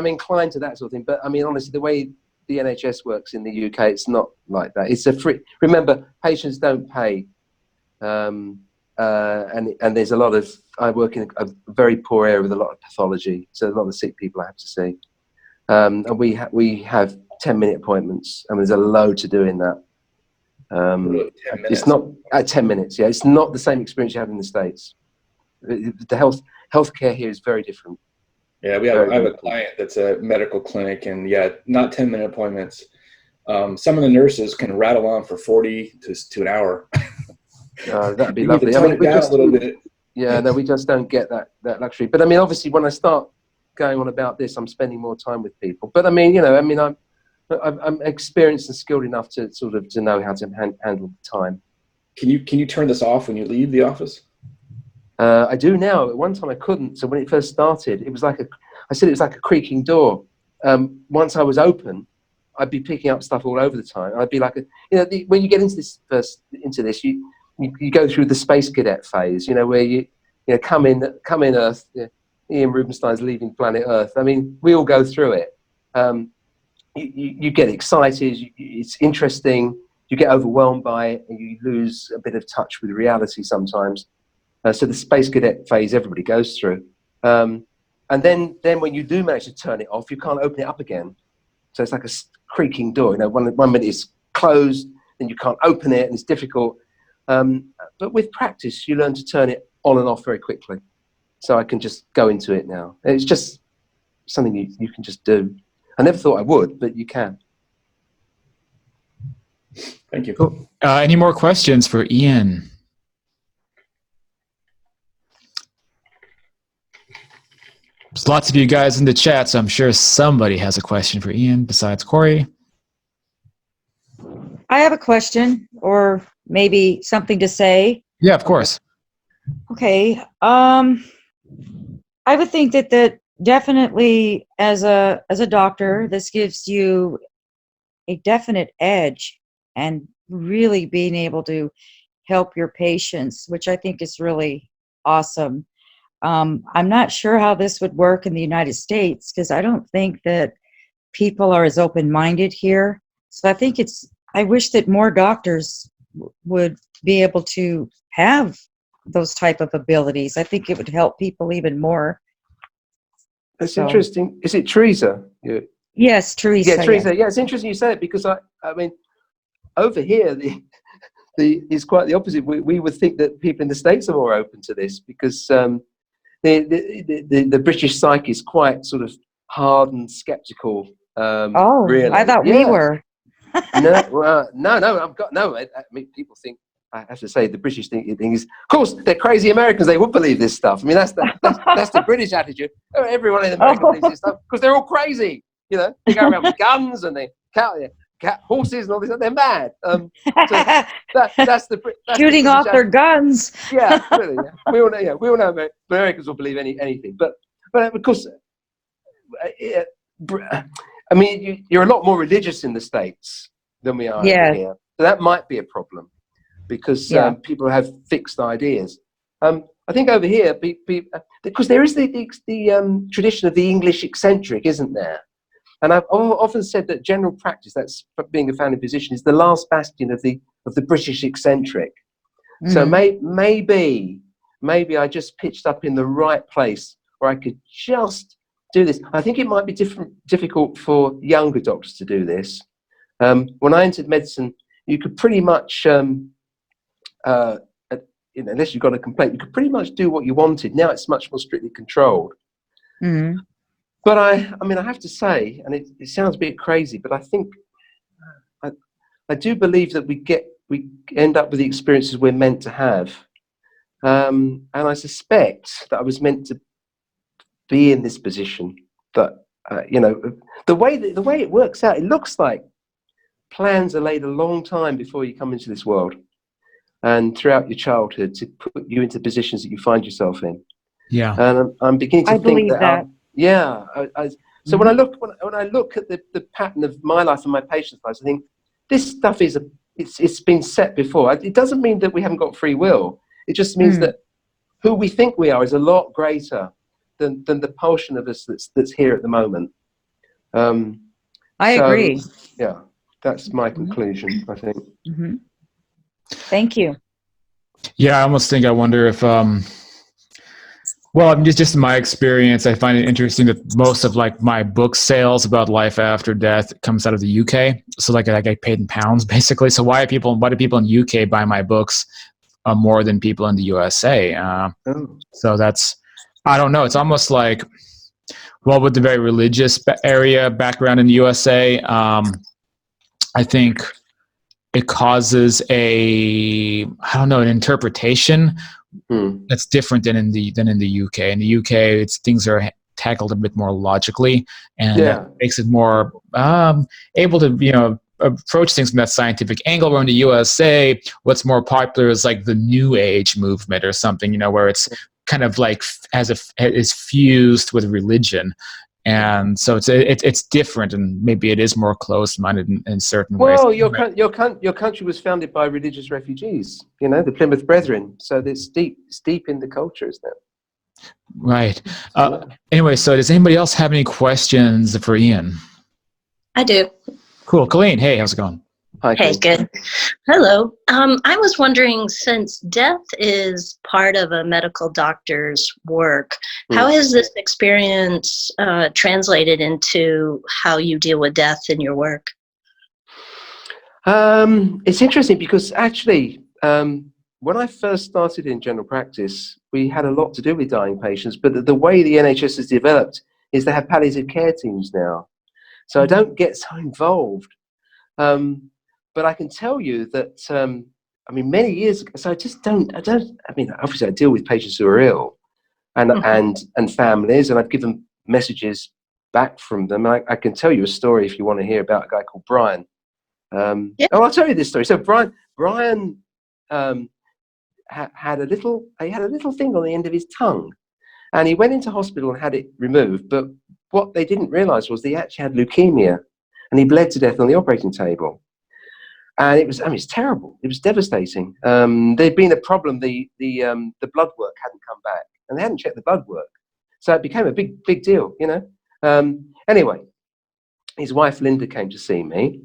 inclined to that sort of thing. But I mean, honestly, the way the NHS works in the UK, it's not like that. It's a free. Remember, patients don't pay, and there's a lot of. I work in a very poor area with a lot of pathology, so a lot of sick people I have to see, and we have 10-minute appointments, and there's a load to do in that. It's not at 10 minutes. Yeah, it's not the same experience you have in the States. The healthcare here is very different. Yeah, I have a client that's a medical clinic, and not 10-minute appointments. Some of the nurses can rattle on for 40 to an hour. That'd be lovely. I mean, we just a little bit. Yeah, no, we just don't get that luxury. But I mean, obviously, when I start going on about this, I'm spending more time with people. But I mean, I'm experienced and skilled enough to to know how to handle time. Can you turn this off when you leave the office? I do now. At one time I couldn't. So when it first started, it was like a creaking door. Once I was open, I'd be picking up stuff all over the time. I'd be like, when you get into this, you go through the space cadet phase. Where you come in Earth. Ian Rubenstein's leaving planet Earth. I mean, we all go through it. You get excited. It's interesting. you get overwhelmed by it and you lose a bit of touch with reality sometimes. So the space cadet phase everybody goes through. And then when you do manage to turn it off, you can't open it up again. So it's like a creaking door. You know, one minute it's closed, then you can't open it, and it's difficult. But with practice, you learn to turn it on and off very quickly. So I can just go into it now. It's just something you can just do. I never thought I would, but you can. Thank you. Cool. Any more questions for Ian? There's lots of you guys in the chat, so I'm sure somebody has a question for Ian besides Corey. I have a question, or maybe something to say. Yeah, of course. Okay. I would think that definitely as a doctor, this gives you a definite edge and really being able to help your patients, which I think is really awesome. I'm not sure how this would work in the United States, because I don't think that people are as open-minded here. So I wish that more doctors would be able to have those type of abilities. I think it would help people even more. That's interesting. Is it Teresa? Yeah. Yes, Teresa. Yeah, Teresa. Yeah, it's interesting you say it, because I mean, over here, it's quite the opposite. We would think that people in the States are more open to this, because the British psyche is quite sort of hard and skeptical. Really. I thought we were. No. I mean, people think. I have to say, the British thing is, of course, they're crazy Americans. They would believe this stuff. I mean, that's the British attitude. Everyone in America believes this stuff because they're all crazy. You know, they go around with guns and they cat horses and all this. They're mad. So that's shooting off their guns. Yeah, really. Yeah. We all know Americans will believe anything. But of course, I mean, you're a lot more religious in the States than we are over here. So that might be a problem, because people have fixed ideas. I think over here, because there is the tradition of the English eccentric, isn't there? And I've often said that general practice, that's being a family physician, is the last bastion of the British eccentric. Mm. So maybe I just pitched up in the right place where I could just do this. I think it might be difficult for younger doctors to do this. When I entered medicine, you could pretty much, unless you got a complaint, you could pretty much do what you wanted. Now it's much more strictly controlled. Mm-hmm. But I mean, I have to say, and it sounds a bit crazy, but I think I do believe that we end up with the experiences we're meant to have. And I suspect that I was meant to be in this position. But the way it works out, it looks like plans are laid a long time before you come into this world, and throughout your childhood, to put you into positions that you find yourself in. Yeah. And I'm beginning to think that. So when I look at the pattern of my life and my patients' lives, I think this stuff it's been set before. It doesn't mean that we haven't got free will. It just means that who we think we are is a lot greater than the portion of us that's here at the moment. I agree. Yeah, that's my conclusion, I think. Mm-hmm. Thank you. Yeah, I wonder if well, I mean, just in my experience, I find it interesting that most of my book sales about life after death comes out of the UK. So I get paid in pounds, basically. So why do people in UK buy my books more than people in the USA? So that's, I don't know. It's almost like, well, with the very religious background in the USA, I think it causes an interpretation that's different than in the UK. In the UK, things are tackled a bit more logically, and that makes it more able to approach things from that scientific angle. Where in the USA, what's more popular is like the New Age movement or something, where it's kind of like is fused with religion. And so it's different, and maybe it is more closed-minded in certain ways. Well, your country was founded by religious refugees, the Plymouth Brethren. So it's deep in the culture, isn't it? Right. Anyway, so does anybody else have any questions for Ian? I do. Cool. Colleen, hey, how's it going? Hi, Hey, Kate. good. Hello. I was wondering, since death is part of a medical doctor's work, how has this experience translated into how you deal with death in your work? It's interesting because actually, when I first started in general practice, we had a lot to do with dying patients, but the way the NHS has developed is they have palliative care teams now. So I don't get so involved. But I can tell you that, I mean, many years ago, so I mean, obviously I deal with patients who are ill and families, and I've given messages back from them. I can tell you a story if you want to hear about a guy called Brian. Yeah. Oh, I'll tell you this story. So Brian had a little thing on the end of his tongue, and he went into hospital and had it removed. But what they didn't realise was he actually had leukemia, and he bled to death on the operating table. And it was, I mean, it's terrible. It was devastating. There'd been a problem. The blood work hadn't come back, and they hadn't checked the blood work, so it became a big deal, you know. Anyway, his wife Linda came to see me,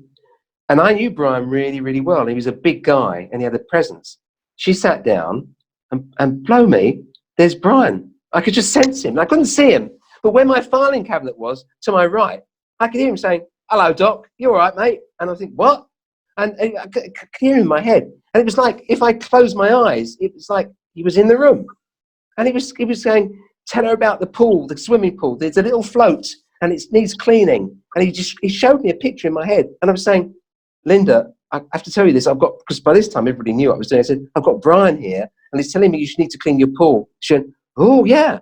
and I knew Brian really well. He was a big guy, and he had a presence. She sat down, and blow me, there's Brian. I could just sense him. I couldn't see him, but where my filing cabinet was to my right, I could hear him saying, "Hello, Doc. You all right, mate?" And I think, "What?" And I could hear him in my head. And it was like, if I closed my eyes, it was like he was in the room. And he was saying, "Tell her about the pool, the swimming pool. There's a little float and it needs cleaning." And he showed me a picture in my head. And I was saying, "Linda, I have to tell you this. because by this time everybody knew what I was doing. I said, I've got Brian here and he's telling me you need to clean your pool." She went, "Oh, yeah.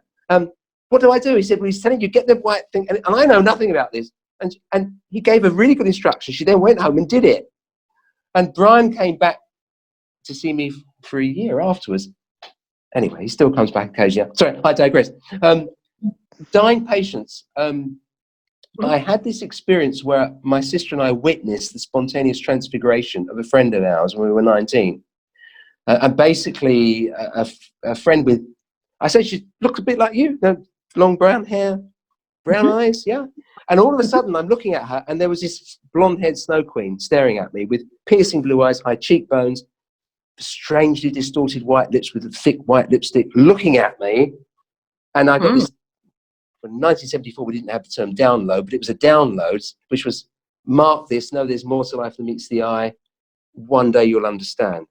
What do I do?" He said, "Well, he's telling you get the white thing." And I know nothing about this. And he gave a really good instruction. She then went home and did it. And Brian came back to see me for a year afterwards. Anyway, he still comes back occasionally. Sorry, I digress. Dying patients. I had this experience where my sister and I witnessed the spontaneous transfiguration of a friend of ours when we were 19. And basically, a friend with, I say she looked a bit like you, long brown hair, brown eyes, yeah. And all of a sudden, I'm looking at her, and there was this blonde-haired snow queen staring at me with piercing blue eyes, high cheekbones, strangely distorted white lips with a thick white lipstick, looking at me. And I got this. In 1974, we didn't have the term download, but it was a download, which was, "Mark this. No, there's more to life than meets the eye. One day you'll understand."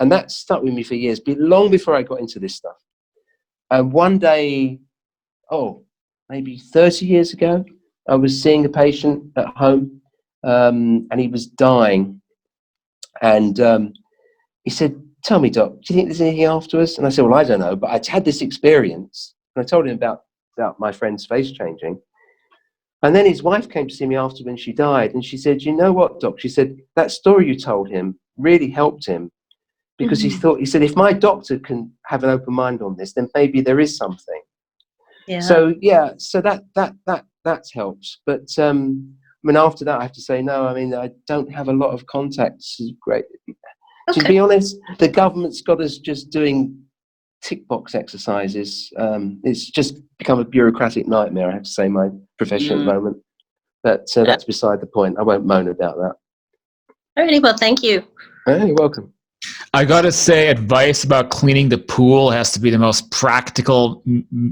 And that stuck with me for years, long before I got into this stuff. And one day, maybe 30 years ago, I was seeing a patient at home, and he was dying. And he said, "Tell me, Doc, do you think there's anything afterwards?" And I said, "Well, I don't know, but I had this experience." And I told him about my friend's face changing. And then his wife came to see me after when she died, and she said, "You know what, Doc?" She said, "That story you told him really helped him, because he said, if my doctor can have an open mind on this, then maybe there is something." Yeah. So that's helped. But I mean, after that, I have to say, no, I mean, I don't have a lot of contacts. Great. Okay. To be honest, the government's got us just doing tick box exercises. It's just become a bureaucratic nightmare, I have to say, my profession at the moment. But that's beside the point. I won't moan about that. Alrighty, well, thank you. You're welcome. I gotta say, advice about cleaning the pool has to be the most practical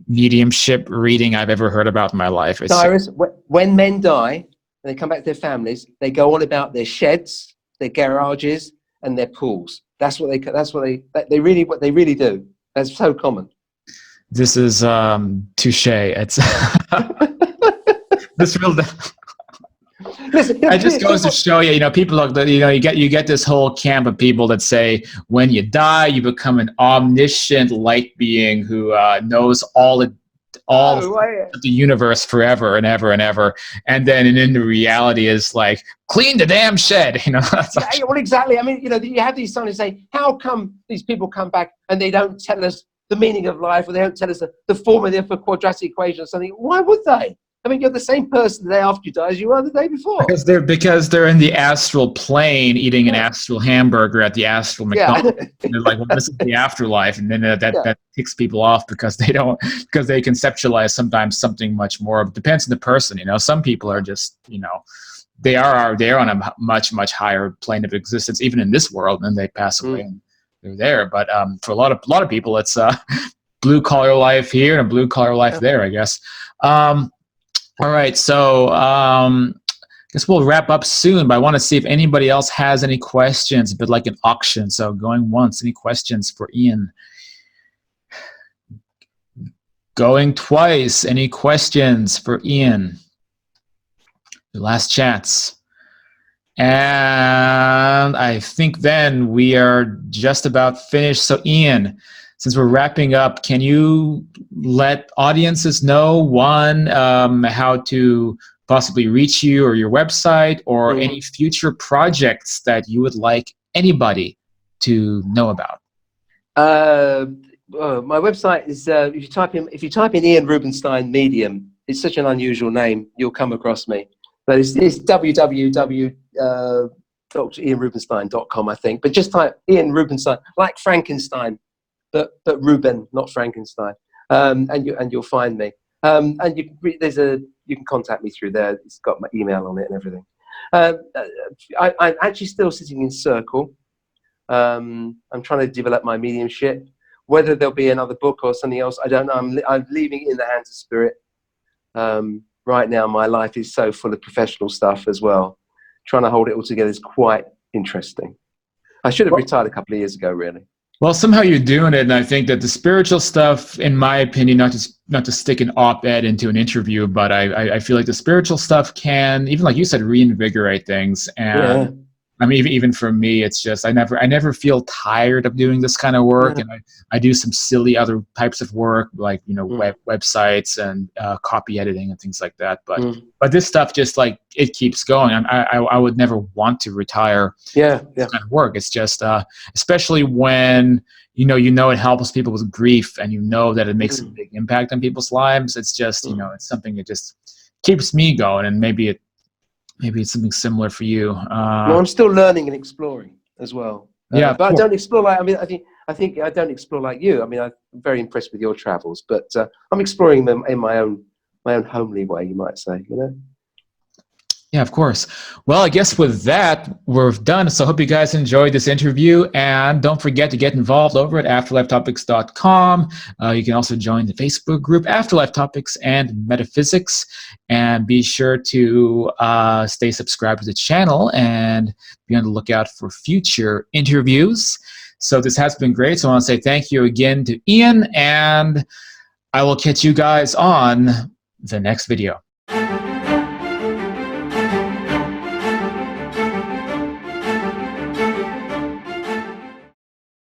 mediumship reading I've ever heard about in my life. Cyrus, when men die and they come back to their families, they go on about their sheds, their garages, and their pools. That's what they really do. That's so common. This is touche. It's this real. Listen, it just goes to show you, people are, you get this whole camp of people that say when you die, you become an omniscient light being who knows all the universe forever and ever and ever. And then in the reality is like, clean the damn shed. Well, exactly. I mean, you have these signs say, how come these people come back and they don't tell us the meaning of life, or they don't tell us the formula for quadratic equation or something? Why would they? I mean, you're the same person the day after you die as you were the day before. Because they're in the astral plane eating an astral hamburger at the astral McDonald's. And they're like, well, this is the afterlife, and then that ticks people off because they conceptualize sometimes something much more. It depends on the person. Some people are just they are on a much higher plane of existence, even in this world, and they pass away and they're there. But for a lot of people, it's blue collar life here and blue collar life there, I guess. All right, so I guess we'll wrap up soon, but I want to see if anybody else has any questions, a bit like an auction. So going once, any questions for Ian? Going twice, any questions for Ian? The last chance. And I think then we are just about finished. So Ian, since we're wrapping up, can you let audiences know, one, how to possibly reach you or your website, or any future projects that you would like anybody to know about? My website is if you type in Ian Rubenstein Medium, it's such an unusual name, you'll come across me. But it's www.drianrubenstein.com, I think. But just type Ian Rubenstein, like Frankenstein, but Ruben, not Frankenstein, and you'll find me. And you can contact me through there. It's got my email on it and everything. I'm actually still sitting in Circle. I'm trying to develop my mediumship. Whether there'll be another book or something else, I don't know. I'm leaving it in the hands of Spirit. Right now, my life is so full of professional stuff as well. Trying to hold it all together is quite interesting. I should have retired a couple of years ago, really. Well, somehow you're doing it, and I think that the spiritual stuff, in my opinion, not to stick an op-ed into an interview, but I feel like the spiritual stuff can, even like you said, reinvigorate things. And I mean, even for me, it's just I never feel tired of doing this kind of work, and I do some silly other types of work, like websites and copy editing and things like that. But this stuff just like it keeps going. I would never want to retire. This kind of work. It's just especially when you know it helps people with grief, and you know that it makes a big impact on people's lives. It's just it's something that just keeps me going, and maybe it's something similar for you. Well, I'm still learning and exploring as well. But I don't explore like I think I don't explore like you. I mean, I'm very impressed with your travels, but I'm exploring them in my own homely way, you might say. Yeah, of course. Well, I guess with that, we're done. So I hope you guys enjoyed this interview. And don't forget to get involved over at afterlifetopics.com. You can also join the Facebook group Afterlife Topics and Metaphysics. And be sure to stay subscribed to the channel and be on the lookout for future interviews. So this has been great. So I want to say thank you again to Ian. And I will catch you guys on the next video.